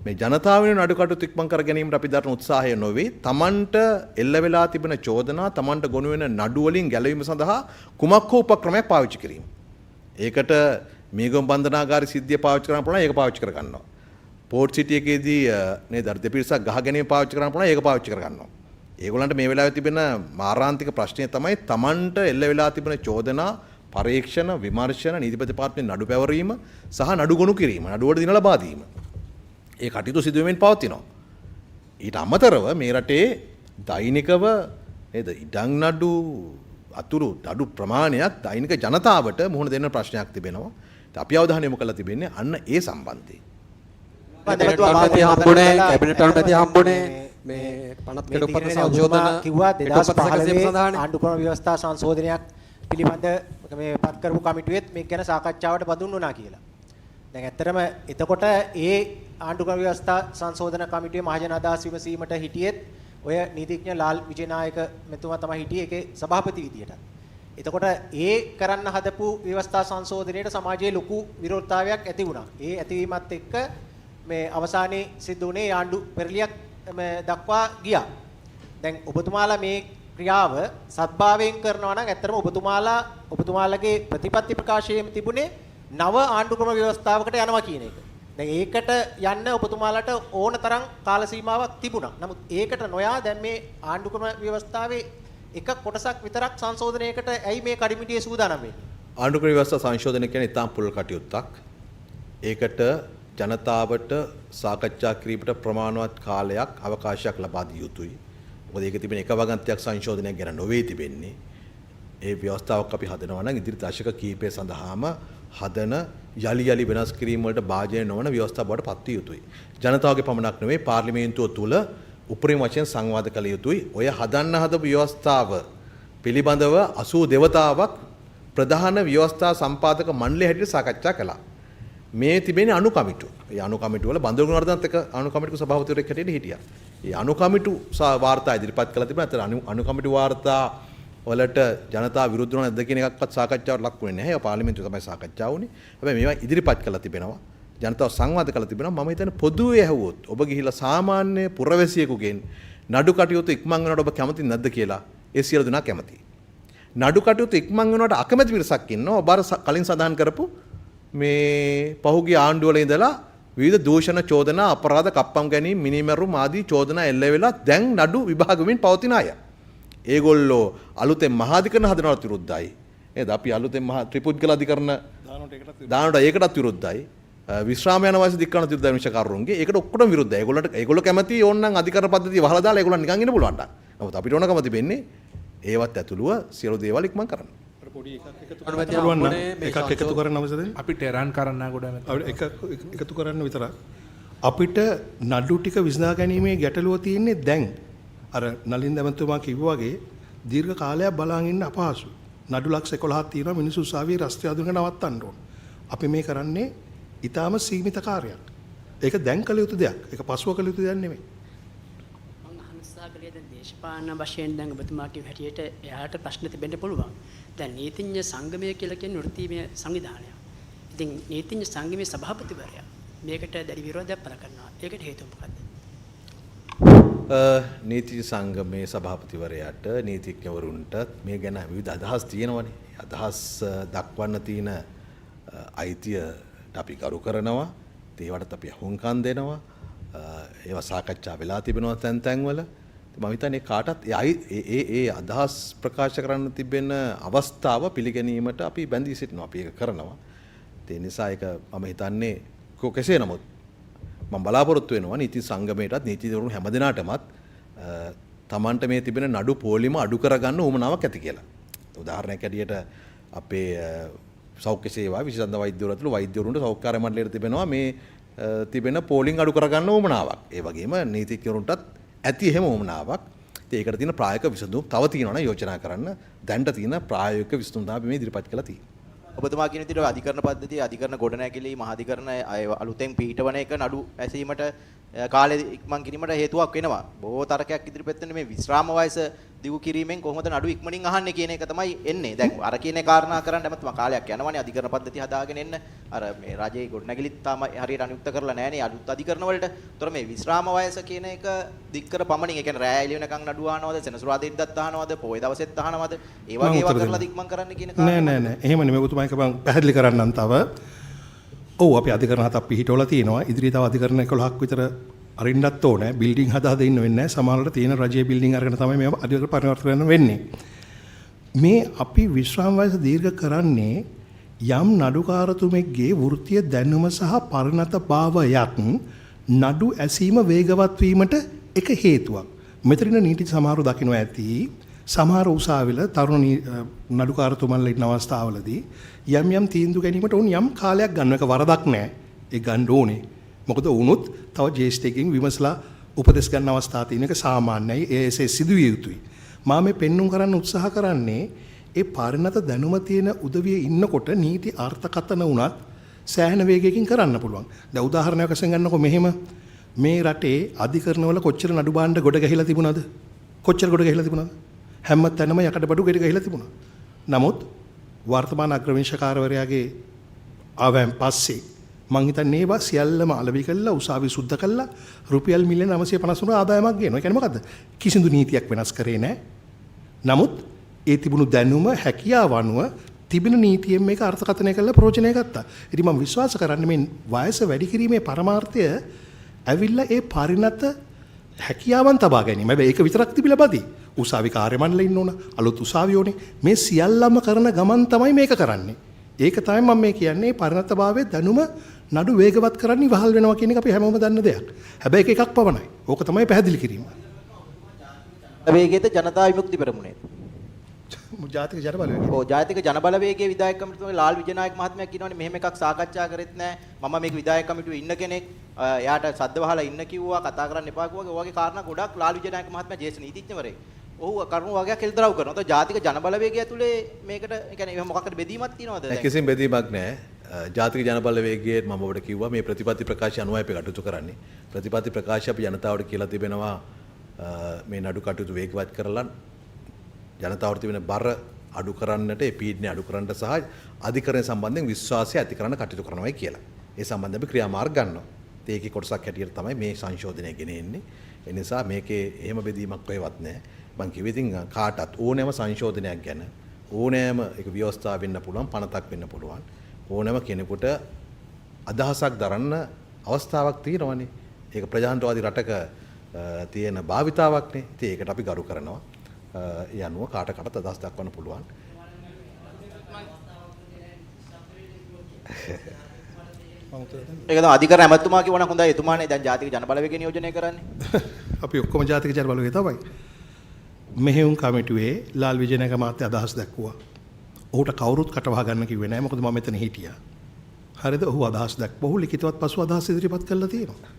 මේ ජනතාවගේ නඩු කටයුතු ඉක්මන් කර ගැනීමට අපි දරන උත්සාහය නොවේ. Tamanට එල්ල වෙලා තිබෙන චෝදනා, Tamanට ගොනු වෙන නඩු වලින් ගැලවීම සඳහා කුමක් හෝ උපක්‍රමයක් පාවිච්චි කිරීම. ඒකට මේගොම් බන්ධනාගාර සිද්ධිය පාවිච්චි කරන්න පුළුවන්, ඒක පාවිච්චි කර ගන්නවා. පෝට් සිටි එකේදී නේද දෙපිරිසක් ගහ ගැනීම පාවිච්චි කරන්න පුළුවන්, ඒක පාවිච්චි කර ගන්නවා. ඒගොල්ලන්ට මේ වෙලාවේ තිබෙන මාරාන්තික ප්‍රශ්නය තමයි Tamanට එල්ල වෙලා තිබෙන චෝදනා, පරීක්ෂණ, විමර්ශන, නීතිපති දෙපාර්තමේන්තුවේ නඩු පැවරීම සහ නඩු ගොනු කිරීම, නඩුවට දින ලබා දීම. ඒ කටයුතු සිදුවෙමින් පවතිනවා. ඊට අමතරව මේ රටේ දෛනිකව නේද ඉඩම් නඩු අතුරු නඩු ප්‍රමාණයක් දෛනික ජනතාවට මුහුණ දෙන්න ප්‍රශ්නයක් තිබෙනවා. අපි අවධානය යොමු කරලා තිබෙන්නේ අන්න ඒ සම්බන්ධයෙන්. කැබිනට් හම්බුනේ මේ පනත් කෙඩුපත සංශෝධන කිව්වා 2015 ආණ්ඩුක්‍රම ව්‍යවස්ථා සංශෝධනයක් පිළිබඳ මේ පත් කරපු කමිටුවෙත් මේක ගැන සාකච්ඡාවට බඳුන් වුණා කියලා. දැන් ඇත්තටම එතකොට ඒ ආණ්ඩුක්‍රම ව්‍යවස්ථා සංශෝධන කමිටුවේ මහජන අදහස් විමසීමට හිටියෙත් ඔය නීතිඥ ලාල් විජේනායක මෙතුමා තමයි හිටියේ ඒකේ සභාපති විදියට. එතකොට ඒ කරන්න හදපු ව්‍යවස්ථා සංශෝධනයේට සමාජයේ ලොකු විරෝධතාවයක් ඇති වුණා. ඒ ඇතිවීමත් එක්ක මේ අවසානයේ සිද්ධ වුණේ ආණ්ඩු පෙරලියක් දක්වා ගියා. දැන් ඔබතුමාලා මේ ක්‍රියාව සත්භාවයෙන් කරනවා නම් ඇත්තටම ඔබතුමාලගේ ප්‍රතිපත්ති ප්‍රකාශයේම තිබුණේ නව ආණ්ඩුක්‍රම ව්‍යවස්ථාවකට යනවා කියන එක. දැන් ඒකට යන්න ඔබතුමාලට ඕන තරම් කාල සීමාවක් තිබුණා. නමුත් ඒකට නොයා දැන් මේ ආණ්ඩුක්‍රම ව්‍යවස්ථාවේ එක කොටසක් විතරක් සංශෝධනයකට ඇයි මේ කඩිමිටියේ සූදානම් වෙන්නේ? ආණ්ඩුක්‍රම ව්‍යවස්ථා සංශෝධනය කියන්නේ ඉතාම පුළුල් කටයුත්තක්. ඒකට ජනතාවට සාකච්ඡා කිරීමට ප්‍රමාණවත් කාලයක් අවකාශයක් ලබා දිය යුතුයි. මොකද ඒක තිබෙන එක වගන්තියක් සංශෝධනයක් ගැන නොවේ තිබෙන්නේ. ඒ ව්‍යවස්ථාවක් අපි හදනවා නම් ඉදිරි දශක කිහිපය සඳහාම හදන යලි වෙනස් කිරීම වලට භාජනය නොවන ව්‍යවස්ථා බවට පත් විය යුතුයි. ජනතාවගේ පමණක් නෙවෙයි පාර්ලිමේන්තුව තුල උපරිම වශයෙන් සංවාද කළ යුතුයි. ඔය හදන්න හදපු ව්‍යවස්ථාව පිළිබඳව 80 දෙවතාවක් ප්‍රධාන ව්‍යවස්ථා සම්පාදක මණ්ඩලය හැටියට සාකච්ඡා කළා. මේ තිබෙන්නේ අනු කමිටු. ඒ අනු කමිටු වල බන්දුරුගුණ වර්ධනත් එක්ක අනු කමිටු සභාපතිවරයෙක් හැටියට හිටියා. ඒ අනු කමිටු වාර්තා ඉදිරිපත් කළා තිබුණා. අතන අනු කමිටු වාර්තා වලට ජනතාව විරුද්ධ වුණා නැද්ද කියන එකක්වත් සාකච්ඡාවට ලක් වුණේ නැහැ. ඒ පාර්ලිමේන්තුවේ තමයි සාකච්ඡා වුණේ. හැබැයි මේවා ඉදිරිපත් කළා තිබෙනවා. ජනතාව සංවාද කළා තිබෙනවා. මම හිතන්නේ පොදුවේ ඇහුවොත් ඔබ ගිහිලා සාමාන්‍ය පුරවැසියෙකුගෙන් නඩු කටයුතු ඉක්මන් වෙනවට ඔබ කැමති නැද්ද කියලා ඒ සියලු දෙනා කැමතියි. නඩු කටයුතු ඉක්මන් වෙනවට අකමැති පිරිසක් ඉන්නවා. ඔබ අර කලින් සඳහන් කරපු මේ පහුගිය ආණ්ඩුවල ඉඳලා විවිධ දූෂණ චෝදනා අපරාධ කප්පම් ගැනීම මිනිමැරුම් ආදී චෝදනා එල්ල වෙලා දැන් නඩු විභාග වෙමින් පවතින අය. ඒගොල්ලෝ අලුතෙන් මහාධිකරණ හදනවට විරුද්ධයි. නේද? අපි අලුතෙන් මහා ත්‍රිපුද්ගල අධිකරණ දානට ඒකටත් විරුද්ධයි. විශ්‍රාම යන වාසි දික්කරණ විරුද්ධයි විනිශ්චයකාරරුන්ගේ. ඒකට ඔක්කොටම විරුද්ධයි. ඒගොල්ලෝ කැමති ඕනනම් අධිකරණ පද්ධතිය වහලා දාලා ඒගොල්ලන් නිකන් ඉන්න පුළුවන්. නමුත් අපිට ඕනකම තිබෙන්නේ ඒවත් ඇතුළුව සියලු දේවල් ඉක්මන් කරන්න. එකක් එකතු කරන්න අවසරයි. අපි ටෙරන් කරන්න ගොඩ එකතු කරන්න විතරක්. අපිට නඩු ටික විසඳා ගැනීමේ ගැටලුව තියෙන්නේ දැන්. අර නලින් දැමතුමා කිව්වා වගේ දීර්ඝ කාලයක් බලාගෙන ඉන්න අපහසුයි. නඩු ලක්ෂ 11ක් තියෙනවා මිනිස්සු උසාවියේ රස්තිය අඳුනක නවත්තන්න ඕන. අපි මේ කරන්නේ ඊටාම සීමිත කාර්යයක්. ඒක දැන් කළ යුතු දෙයක්. ඒක පසුව කළ යුතු දෙයක් නෙමෙයි. මම අහනසාගලිය දැන් දේශපාලන වශයෙන් දැන් ඔබතුමා කියව හැටියට එයාට ප්‍රශ්න තිබෙන්න පුළුවන්. දැන් නීතිඥ සංගමය කියලා කියන්නේ වෘත්තීය සංවිධානයක්. ඉතින් නීතිඥ සංගමයේ සභාපතිවරයා මේකට දැඩි විරෝධයක් පළ කරනවා. ඒකට හේතුව මොකක්ද? නීති සංගමේ සභාපතිවරයාට නීතිඥවරුන්ට මේ ගැන විවිධ අදහස් තියෙනවනේ. අදහස් දක්වන්න තියෙන අයිතිය අපි ගරු කරනවා. ඒවට අපි හුම්කම් දෙනවා. ඒවා සාකච්ඡා වෙලා තිබෙනවා තැන්වල. මම හිතන්නේ කාටත් ඒ අදහස් ප්‍රකාශ කරන්න තිබෙන අවස්ථාව පිළිගැනීමට අපි බැඳී සිටිනවා. අපි ඒක කරනවා. ඒ නිසා ඒක මම හිතන්නේ කෙසේ නමුත් මම බලාපොරොත්තු වෙනවා නීති සංගමයටත් නීතිඥවරුන් හැමදෙනාටමත් තමන්ට මේ තිබෙන නඩු පොලිම අඩු කරගන්න උවමනාවක් ඇති කියලා. උදාහරණයක් ඇටියට අපේ සෞඛ්‍ය සේවා විශේෂඥ වෛද්‍යවරු ඇතුළු වෛද්‍යවරුන්ට සෞඛ්‍ය මණ්ඩලයට තිබෙනවා මේ තිබෙන පෝලිං අඩු කරගන්න උවමනාවක්. ඒ වගේම නීතිඥවරුන්ටත් ඇති එහෙම උවමනාවක්. ඒකට තියෙන ප්‍රායෝගික විසඳුම් තව තියෙනවා යෝජනා කරන්න. දැනට තියෙන ප්‍රායෝගික විසඳුම් තමයි මේ ඉදිරිපත් කළා තියෙන්නේ. ඔබතුමා කියන විදිහට අධිකරණ පද්ධතිය අධිකරණ ගොඩනැගිලි මහාධිකරණ අලුතෙන් පිහිටවන එක නඩු ඇසීමට කාලය ඉක්මන් කිරීමට හේතුවක් වෙනවා. බොහෝ තරකයක් ඉදිරිපත් වෙන මේ විශ්‍රාම වයස දිගු කිරීමෙන් කොහොමද නඩු ඉක්මනින් අහන්නේ කියන එක තමයි එන්නේ. දැන් අර කියන කාරණා කරන්න හැමතෙම කාලයක් යනවනේ අධිකරණ පද්ධතිය හදාගෙන එන්න. අර මේ රජයේ ගොඩනැගිලිත් තාම හරියට අනුයුක්ත කරලා නැහනේ අලුත් අධිකරණ වලට. ඒතර මේ විශ්‍රාම වයස කියන එක දික් කර පමණින් ඒ කියන්නේ රැය එළිය වෙනකන් නඩු අහනවද, සෙනසුරාදා ඉදත් අහනවද, පොය දවසෙත් අහනවද? ඒ වගේ ඒවා කරලා ඉක්මන් කරන්න කියන කාරණා. නෑ එහෙම නෙමෙයි ඔබතුමා එක මම පැහැදිලි කරන්නම් තව. ඔව් අපි අධිකරණ හතක් පිහිටවලා තියෙනවා. ඉදිරියට තව අධිකරණ 11ක් විතර අරින්නත් ඕනේ. බිල්ඩින් හදාගෙන ඉන්න වෙන්නේ නැහැ. සමහරවිට තියෙන රජයේ බිල්ඩින් අරගෙන තමයි මේව අධිකරණ පරිවර්තන වෙන්නේ. මේ අපි විශ්‍රාම වයස දීර්ඝ කරන්නේ යම් නඩුකාරතුමෙක්ගේ වෘත්තීය දැනුම සහ පරිණතභාවයත් නඩු ඇසීම වේගවත් වීමට එක හේතුවක්. මෙතන නීති සමහරව දකින්න ඇති සමහර උසාවිල තරුණ නඩුකාරතුමන්ලා ඉන්න අවස්ථාවලදී යම් තීන්දුව ගැනීමට උන් යම් කාලයක් ගන්න එක වරදක් නැහැ. ඒ ගන්න ඕනේ. මොකද වුණොත් තව ජ්‍යෙෂ්ඨයෙක්ගෙන් විමසලා උපදෙස් ගන්න අවස්ථා තියෙන එක සාමාන්‍යයි. ඒසේ සිදුවිය යුතුයි. මම මේ පෙන්눔 කරන්න උත්සාහ කරන්නේ ඒ පරිණත දැනුම තියෙන උදවිය ඉන්නකොට නීති අර්ථකථන වුණත් සෑහෙන වේගයකින් කරන්න පුළුවන්. දැන් උදාහරණයක් වශයෙන් ගන්නකො මෙහෙම මේ රටේ අධිකරණවල කොච්චර නඩු භාණ්ඩ ගොඩ ගැහිලා තිබුණාද? කොච්චර ගොඩ ගැහිලා තිබුණාද? හැම තැනම යකඩ බඩු ගෙඩ ගැහිලා තිබුණා. නමුත් වර්තමාන අග්‍රවිංශකාරවරයාගේ ආවයන් පස්සේ මං හිතන්නේ ඒවා සියල්ලම අලෙවි කළා උසාවි සුද්ධ කළා රුපියල් මිලියන 953 ආදායමක් ගේනවා. ඒ කියන්නේ මොකද්ද? කිසිදු නීතියක් වෙනස් කරේ නැහැ. නමුත් ඒ තිබුණු දැනුම හැකියාව අනුව තිබෙන නීතියෙන් මේක අර්ථකථනය කරලා ප්‍රයෝජනය ගත්තා. ඉතින් මම විශ්වාස කරන්නේ මේ වයස වැඩි කිරීමේ පරමාර්ථය ඇවිල්ලා ඒ පරිණත හැකියාවන් තබා ගැනීම. හැබැයි ඒක විතරක් තිබිලා බදී. උසාවි කාර්ය මණ්ඩලෙ ඉන්න ඕන, අලුත් උසාවියෝනේ. මේ සියල්ලම කරන ගමන් තමයි මේක කරන්නේ. ඒක තමයි මම මේ කියන්නේ පරිණතභාවයේ දැනුම නඩු වේගවත් කරන්න ඉවහල් වෙනවා කියන එක අපි හැමෝම දන්න දෙයක්. හැබැයි ඒක එකක් පවණයි. ඕක තමයි පැහැදිලි කිරීම. වේගයේද ජනතා විමුක්ති පෙරමුණේ. ජාතික ජන බලවේගය. ඔව් ජාතික ජන බලවේගයේ විධායක කමිටුවේ ලාල් විජයනායක මහත්මයා කියනවානේ මෙහෙම එකක් සාකච්ඡා කරෙත් නැහැ. මම මේක විධායක කමිටුවේ ඉන්න කෙනෙක්. එයාට සද්ද වහලා ඉන්න කිව්වා, කතා කරන්න එපා කිව්වා. ඔය වගේ කාරණා ගොඩක් ලාල් විජයනායක මහත්මයා ජේෂ්ඨ නීතිඥවරයෙක්. ඔහු කරුණු වගේක් එල්දරව් කරනවා. તો ජාතික ජන බලවේගය ඇතුලේ මේකට ඒ කියන්නේ මොකක්ද බෙදීමක් තියනවද දැන්? කිසිම බෙදීමක් නැහැ. ජාතික ජන බලවේගයේ මම ඔබට කිව්වා මේ ප්‍රතිපත්ති ප්‍රකාශය අනුව අපි කටයුතු කරන්නේ. ප්‍රතිපත්ති ප්‍රකාශය අපි ජනතාවට කියලා තිබෙනවා මේ නඩු කටයුතු වේගවත් කරලා ජනතාවට තිබෙන බර අඩු කරන්නට ඒ පීඩනය අඩු කරන්නට සහ අධිකරණය සම්බන්ධයෙන් විශ්වාසය ඇති කරන්න කටයුතු කරනවායි කියලා. ඒ සම්බන්ධව අපි ක්‍රියාමාර්ග ගන්නවා. ඒකේ කොටසක් හැටියට තමයි මේ සංශෝධනය ගෙන එන්නේ. ඒ නිසා මේකේ එහෙම බෙදීමක් කොහෙවත් නැහැ. මං කිව්වේ ඉතින් කාටත් ඕනෑම සංශෝධනයක් ගැන ඕනෑම ඒක ව්‍යවස්ථා වෙන්න පුළුවන්, පනතක් වෙන්න පුළුවන්. ඕනෑම කෙනෙකුට අදහසක් දරන්න අවස්ථාවක් තියෙනවනේ. ඒක ප්‍රජාතන්ත්‍රවාදී රටක තියෙන භාවිතාවක්නේ. ඉතින් ඒකට අපි ගරු කරනවා. ඒ අනුව කාටකටත් අදහස් දක්වන්න පුළුවන්. ඒක තමයි අධිකරණ ඇමතුමා කිව්වනම් හොඳයි. එතුමානේ දැන් ජාතික ජන බලවේගය නියෝජනය කරන්නේ. අපි ඔක්කොම ජාතික ජන බලවේගය තමයි. මෙහෙයුම් කමිටුවේ ලාල් විජයනායක මහත්තයා අදහස් දැක්වුවා. ඔහුට කවුරුත් කටවහ ගන්න කිව්වේ නැහැ. මොකද මම මෙතන හිටියා. හරිද? ඔහු අදහස් දැක්වුවා. ඔහු ලිඛිතවත් පසු අදහස් ඉදිරිපත් කළා තියෙනවා.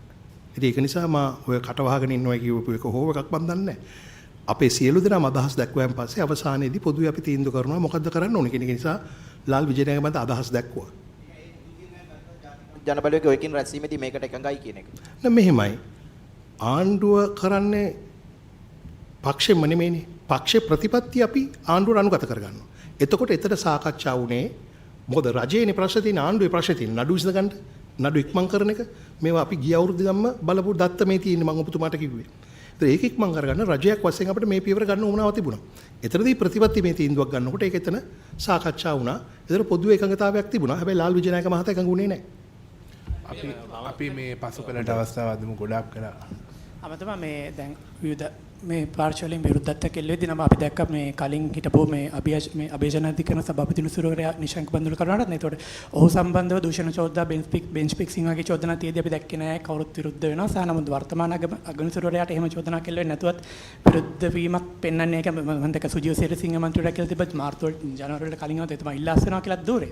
ඉතින් ඒක නිසා මම ඔය කටවහගෙන ඉන්නවා කියවපු එක හොව එකක් මන් දන්නේ නැහැ. අපේ සියලු දෙනාම අදහස් දැක්වුවාන් පස්සේ අවසානයේදී පොදුවේ අපි තීන්දුව කරනවා මොකද්ද කරන්න ඕනේ කියන එක නිසා ලාල් විජයනායක මහත්තයා අදහස් දැක්වුවා. ජන බලවේගය ඔයකින් රැස්වීමේදී මේකට එකඟයි කියන එක. නෑ මෙහෙමයි. ආණ්ඩුව කරන්නේ පක්ෂෙම නෙමෙයිනේ. පක්ෂේ ප්‍රතිපත්ති අපි ආණ්ඩුවට අනුගත කරගන්නවා. එතකොට එතන සාකච්ඡා වුණේ මොකද රජයේනේ ප්‍රශ්න තියෙන ආණ්ඩුවේ ප්‍රශ්න තියෙන නඩු විසඳ ගන්න නඩු ඉක්මන් කරන එක මේවා අපි ගිය අවුරුද්ද ගම්ම බලපු දත්ත මේ තියෙන්නේ මම ඔබතුමාට කිව්වේ. ඒතර ඒක ඉක්මන් කරගන්න රජයක් වශයෙන් අපිට මේ පියවර ගන්න උවමනාවක් තිබුණා. එතනදී ප්‍රතිපත්ති මේ තීන්දුවක් ගන්නකොට ඒක එතන සාකච්ඡා වුණා. ඒතර පොදු එකඟතාවයක් තිබුණා. හැබැයි ලාල් විජයනායක මහතා එකඟ වුණේ නැහැ. අපි මේ පසු කළට අවස්ථාව අදමු ගොඩක් කළා. අමතම මේ දැන් විවිධ මේ පාර්ශවයෙන් විරුද්ධත්වයක් එල්ලෙද්දී නම් අපි දැක්ක මේ කලින් හිටපු මේ අභියෝජන අධිකරණ සභාපති නුසුරුවරයා නිශංක බන්දුල කරනවාට නේ. ඒතකොට ඔහු සම්බන්ධව දූෂණ චෝදනා බෙන්ච් ෆික්සිං වගේ චෝදනා තියදී අපි දැක්කේ නැහැ කවුරුත් විරුද්ධ වෙනවා. සහ නමුත් වර්තමාන අගනුසුරුවරයාට එහෙම චෝදනා කෙල්ලුවේ නැතුවත් විරුද්ධ වීමක් පෙන්වන්නේ ඒක මම දැක්ක සුජීව සේරසිංහ මන්ත්‍රීවරයා කියලා තිබ්බත් මාර්තු ජනවාරි වල කලින් આવත එතුමා ඉල්ලා අස්වෙනවා කියලා දూరే.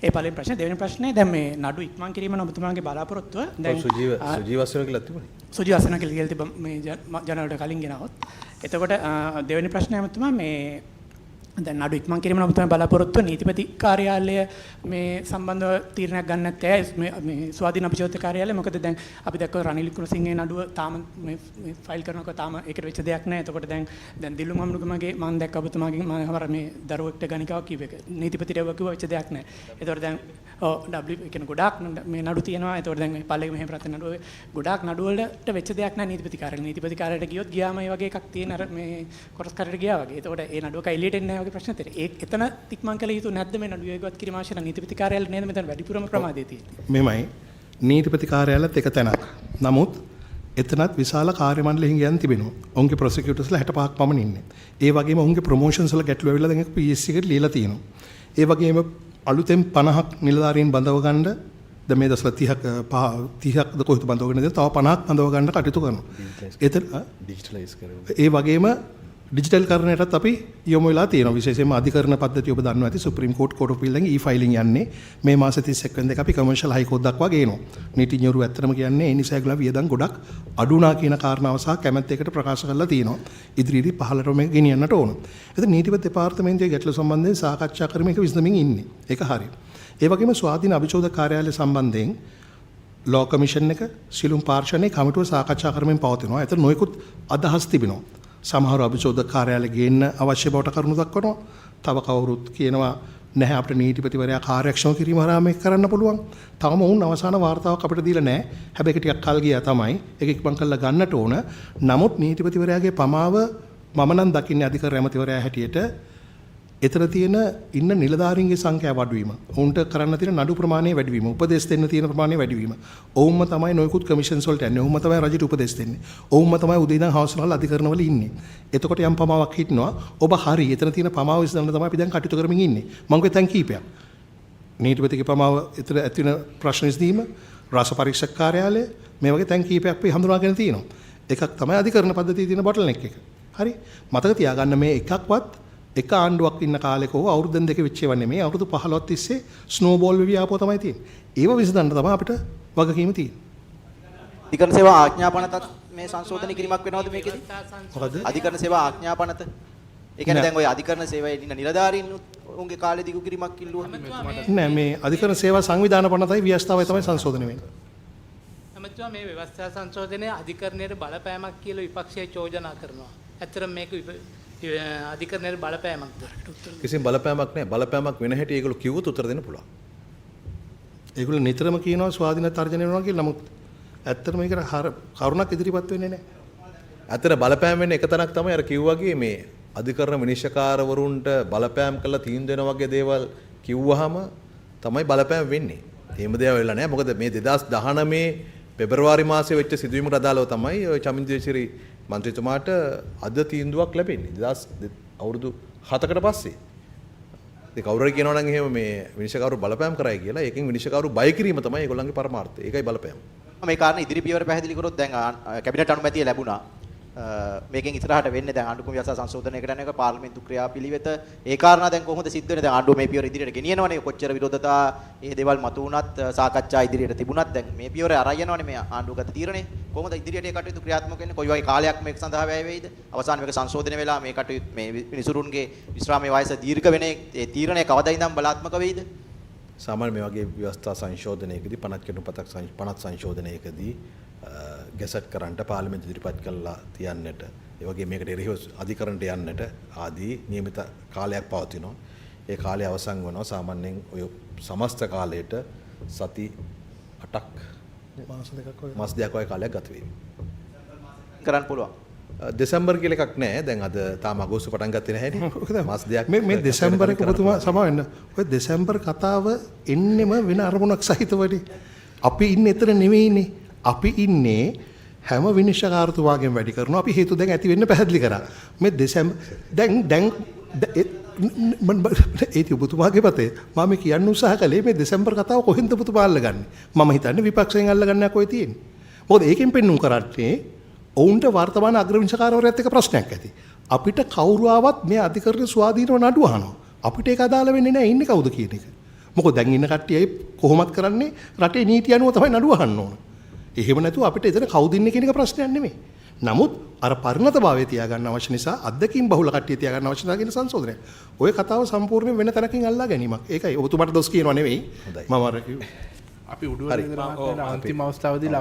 ඒ පළවෙනි ප්‍රශ්නේ. දෙවෙනි ප්‍රශ්නේ දැන් මේ නඩු ඉක්මන් කිරීම නම් ඔබතුමාගේ බලාපොරොත්තුව දැන් සුජීව අස්වෙනවා කියලා තිබුණේ. සුජීව අස්වෙනවා කියලා තිබ්බ මේ ජනවාරිට කලින් ගෙනවොත්. එතකොට දෙවෙනි ප්‍රශ්නය තමයි මේ දැන් නඩු ඉක්මන් කිරීම නම් තමයි බලාපොරොත්තුව නීතිපති කාර්යාලය මේ සම්බන්ධව තීරණයක් ගන්න නැත්තේ මේ ස්වාධීන අභිජෝත කාර්යාලය. මොකද දැන් අපි දැක්ක රනිල් වික්‍රමසිංහගේ නඩුව තාම මේ ෆයිල් කරනකොට තාම ඒකට වෙච්ච දෙයක් නැහැ. එතකොට දැන් දිල්ලු මහමුදුමගේ මම දැක්ක ඔබතුමාගේ මම හවර මේ දරුවෙක්ට ගණිකාවක් කිව්ව එක නීතිපතිට කිව්ව වෙච්ච දෙයක් නැහැ. එතකොට දැන් කියන්නේ ගොඩාක් මේ නඩු තියෙනවා. එතකොට දැන් මේ පල්ලේ මෙහෙම ප්‍රශ්න නඩුව ගොඩාක් නඩු වලට වෙච්ච දෙයක් නැහැ නීතිපති කාර්යාලය. නීතිපති කාර්යාලයට ගියොත් ගියාම මේ වගේ එකක් තියෙන අර මේ කොටස් කාර්යාලයට ගියා වගේ. එතකොට ඒ නඩුවක එළියට එන්නේ නැහැ වගේ ප්‍රශ්න තියෙනවා. එතන ඉක්මන් කළ යුතු නැද්ද මේ නඩුව යොගවත් කිරීම අවශ්‍ය නැහැ නීතිපති කාර්යාලය නේද මෙතන වැඩිපුරම ප්‍රමාදය තියෙන්නේ. මෙමයි නීතිපති කාර්යාලයත් එක තැනක්. නමුත් එතනත් විශාල කාර්ය මණ්ඩල හිඟයන් තිබෙනවා. ඔවුන්ගේ ප්‍රොසිකියුටර්ස්ලා 65ක් පමණ ඉන්නේ. ඒ වගේම ඔවුන්ගේ ප්‍රොමෝෂන්ස් වල ගැටලු ඇවිල්ලා දැන් ඒක PSC එකට ලියලා තියෙනවා. ඒ වගේම අලුතෙන් 50ක් නිලධාරීන් බඳව ගන්න දැන් මේ දවස්වල 30ක්ද කොහෙද බඳවගෙන ඉඳලා තව 50ක් බඳව ගන්න කටයුතු කරනවා. එතන ඩිජිටලයිස් කරනවා. ඒ වගේම ඩිජිටල් කරණයටත් අපි යොමු වෙලා තියෙනවා. විශේෂයෙන්ම අධිකරණ පද්ධතිය ඔබ දන්නවා ඇති supreme court court of appeal එකෙන් ඊ-ෆයිලිං යන්නේ මේ මාස 31 වෙනිදා අපි කමර්ෂල් හයි කෝට් දක්වා ගේනවා. නීතිඥවරු ඇත්තටම කියන්නේ ඒ නිසා ඒගොල්ලෝ වියදම් ගොඩක් අඩු වුණා කියන කාරණාව සහ කැමැත්තකට ප්‍රකාශ කරලා තියෙනවා. ඉදිරියේදී 15ට මේක ගෙනියන්නට ඕන. එතන නීතිපති දෙපාර්තමේන්තුවේ ගැටලු සම්බන්ධයෙන් සාකච්ඡා කරමින් ඒක විසඳමින් ඉන්නේ. ඒක හරියි. ඒ වගේම ස්වාධීන අභිචෝදක කාර්යාලය සම්බන්ධයෙන් ලෝ කමිෂන් එක සිළුම් පාර්ශ්වයේ කමිටුව සාකච්ඡා කරමින් පවතිනවා. එතන නොයෙකුත් අදහස් තිබෙනවා. සමහර අභිචෝදක කාර්යාලය ගේන්න අවශ්‍ය බවට කරුණු දක්වනවා. තව කවුරුත් කියනවා නැහැ අපිට නීතිපතිවරයා කාර්යක්ෂම කිරීම හරහා මේක කරන්න පුළුවන්. තවම වුන් අවසාන වාර්තාවක් අපිට දීලා නැහැ. හැබැයි ටිකක් කල් ගියා තමයි. ඒක ඉක්මන් කරලා ගන්නට ඕන. නමුත් නීතිපතිවරයාගේ පමාව මම නම් දකින්නේ අධිකරණ ඇමතිවරයා හැටියට එතන තියෙන ඉන්න නිලධාරීන්ගේ සංඛ්‍යාව වැඩි වීම. ඔවුන්ට කරන්න තියෙන නඩු ප්‍රමාණය වැඩි වීම. උපදෙස් දෙන්න තියෙන ප්‍රමාණය වැඩි වීම. ඔවුන්ම තමයි නොයෙකුත් කමිෂන්ස් වලට යන්නේ. ඔවුන්ම තමයි රජයට උපදෙස් දෙන්නේ. ඔවුන්ම තමයි උදේ ඉඳන් හවස වෙනකල් අධිකරණවල ඉන්නේ. එතකොට යම් පමාවක් හිටිනවා. ඔබ හරි. එතන තියෙන පමාව විසඳන්න තමයි අපි දැන් කටයුතු කරමින් ඉන්නේ. මම කිව්වේ තැන් කීපයක්. නීතිපතිගේ පමාව එතන ඇති වෙන ප්‍රශ්න විසඳීම, රස පරීක්ෂක කාර්යාලය මේ වගේ තැන් කීපයක් අපි හඳුනාගෙන තියෙනවා. එකක් තමයි අධිකරණ පද්ධතියේ තියෙන බොටල්නෙක් එක. හරි. මතක තියාගන්න මේ එකක්වත් එක ආණ්ඩුවක් ඉන්න කාලෙක ඕව අවුරුද්දෙන් දෙක වෙච්ච ඒවා නෙමෙයි අවුරුදු 15ක් තිස්සේ ස්නෝබෝල් වෙවි ආපුවා තමයි තියෙන්නේ. ඒව විසඳන්න තමයි අපිට වගකීම තියෙන්නේ. අධිකරණ සේවා ආඥාපනතත් මේ සංශෝධනය කිරීමක් වෙනවද මේකෙදි? මොකද? අධිකරණ සේවා ආඥාපනත. ඒ කියන්නේ දැන් ওই අධිකරණ සේවයේ ඉන්න නිලධාරීන් උන්ගේ කාලේ දිගු කිරීමක් ඉල්ලුවා. නෑ මේ අධිකරණ සේවා සංවිධාන පනතයි ව්‍යවස්ථාවයි තමයි සංශෝධනය වෙන්නේ. එමත්වා මේ ව්‍යවස්ථා සංශෝධනයේ අධිකරණයේ බලපෑමක් කියලා විපක්ෂය චෝදනා කරනවා. ඇත්තටම මේක අධිකරණයේ බලපෑමක්ද? කිසිම බලපෑමක් නැහැ. බලපෑමක් වෙන හැටි ඒගොල්ලෝ කිව්වොත් උත්තර දෙන්න පුළුවන්. ඒගොල්ලෝ නිතරම කියනවා ස්වාධීන තර්ජනය වෙනවා කියලා. නමුත් ඇත්තටම මේකට කරුණක් ඉදිරිපත් වෙන්නේ නැහැ. ඇත්තට බලපෑම් වෙන්නේ එක තැනක් තමයි අර කිව්වාගේ මේ අධිකරණ විනිශ්චයකාරවරුන්ට බලපෑම් කළා තීන්දුව වෙන වගේ දේවල් කිව්වහම තමයි බලපෑම් වෙන්නේ. එහෙම දේවල් වෙලා නැහැ. මොකද මේ 2019 පෙබරවාරි මාසයේ වෙච්ච සිදුවීමකට අදාළව තමයි ඔය චමින්දේශිරි මන්ත්‍රීතුමාට අද තීන්දුවක් ලැබෙන්නේ. අවුරුදු 7කට පස්සේ. ඒ කවුරුහරි කියනවා නම් එහෙම මේ විනිශ්චයකාරු බලපෑම් කරයි කියලා. ඒකෙන් විනිශ්චයකාරු බය කිරීම තමයි ඒගොල්ලන්ගේ පරමාර්ථය. ඒකයි බලපෑම. මේ කාරණා ඉදිරි පියවර පැහැදිලි කරොත් දැන් කැබිනට් අනුමැතිය ලැබුණා. මේකෙන් ඉස්සරහට වෙන්නේ දැන් ආණ්ඩුක්‍රම ව්‍යවස්ථා සංශෝධනයකට යන එක පාර්ලිමේන්තු ක්‍රියාපිළිවෙත ඒ කාරණා දැන් කොහොමද සිද්ධ වෙන්නේ? දැන් ආණ්ඩුව මේ පියවර ඉදිරියට ගෙනියනවනේ. කොච්චර විරෝධතා ඒ දේවල් මතු වුණත් සාකච්ඡා ඉදිරියට තිබුණත් දැන් මේ පියවර අරන් යනවනේ මේ ආණ්ඩුවගත තීරණේ. කොහොමද ඉදිරියට ඒ කටයුතු ක්‍රියාත්මක වෙන්නේ? කොයි වගේ කාලයක් මේක සඳහා වැය වෙයිද? අවසාන මේක සංශෝධනය වෙලා මේ කටයුතු මේ මිනිසුරුන්ගේ විශ්‍රාමයේ වයස දීර්ඝ වෙන ඒ තීරණය කවදා ඉඳන් බලාත්මක වෙයිද? සාමාන්‍ය මේ වගේ ව්‍යවස්ථා සංශෝධනයකදී පනත් සංශෝධනයකදී ගැසට් කරන්නට පාර්ලිමේන්තු ඉදිරිපත් කළා තියන්නට ඒ වගේ මේකට එරෙහිව අධිකරණයට යන්නට ආදී නියමිත කාලයක් පවතිනවා. ඒ කාලය අවසන් වෙනවා සාමාන්‍යයෙන් ඔය සමස්ත කාලයට සති 8ක් මාස දෙකක් වගේ කාලයක් ගත වෙයි. කරන්න පුළුවන්. දෙසැම්බර් කියලා එකක් නැහැ. දැන් අද තාම අගෝස්තු පටන් ගත්තේ නැහැ. මාස දෙකක් මේ දෙසැම්බර් එක ඔබතුමා සමා වෙන්න. ඔය දෙසැම්බර් කතාව එන්නෙම වෙන අරමුණක් සහිතවනේ. අපි ඉන්නේ එතන නෙවෙයිනේ. අපි ඉන්නේ හැම විනිශ්චයකාරතුමාගෙන් වැඩි කරනවා. අපි හේතු දැන් ඇති වෙන්න පැහැදිලි කරා. මේ දෙසැම්බර් දැන් ඒත් ඔබතුමාගේ පතේ මම කියන්න උත්සාහ කළේ මේ දෙසැම්බර් කතාව කොහෙන්ද ඔබතුමා අල්ලගන්නේ? මම හිතන්නේ විපක්ෂයෙන් අල්ලගන්න කොයි තියෙන්නේ. මොකද ඒකෙන් පෙන්නුම් කරන්නේ ඔවුන්ට වර්තමාන අග්‍රවිනිශ්චයකාරවරයාත් එක්ක ප්‍රශ්නයක් ඇති. අපිට කවුරු ආවත් මේ අධිකරණ ස්වාධීනව නඩුව අහනවා. අපිට ඒක අදාළ වෙන්නේ නැහැ ඉන්නේ කවුද කියන එක. මොකද දැන් ඉන්න කට්ටිය කොහොමත් කරන්නේ රටේ නීතිය අනුව තමයි නඩුව අහන්න ඕන. එහෙම නැතුව අපිට එතන කවුද ඉන්නේ කියන එක ප්‍රශ්නයක් නෙමෙයි. නමුත් අර පරිණතභාවය තියාගන්න අවශ්‍ය නිසා අද්දකින් බහුල කට්ටිය තියාගන්න අවශ්‍ය නැහැ කියන සංශෝධනය. ওই කතාව සම්පූර්ණයෙන් වෙන තැනකින් අල්ලා ගැනීමක්. ඒකයි ඔබතුමාට දොස් කියනවා නෙවෙයි. මම අර අපි උඩුවන අන්තිම අවස්ථාවේදී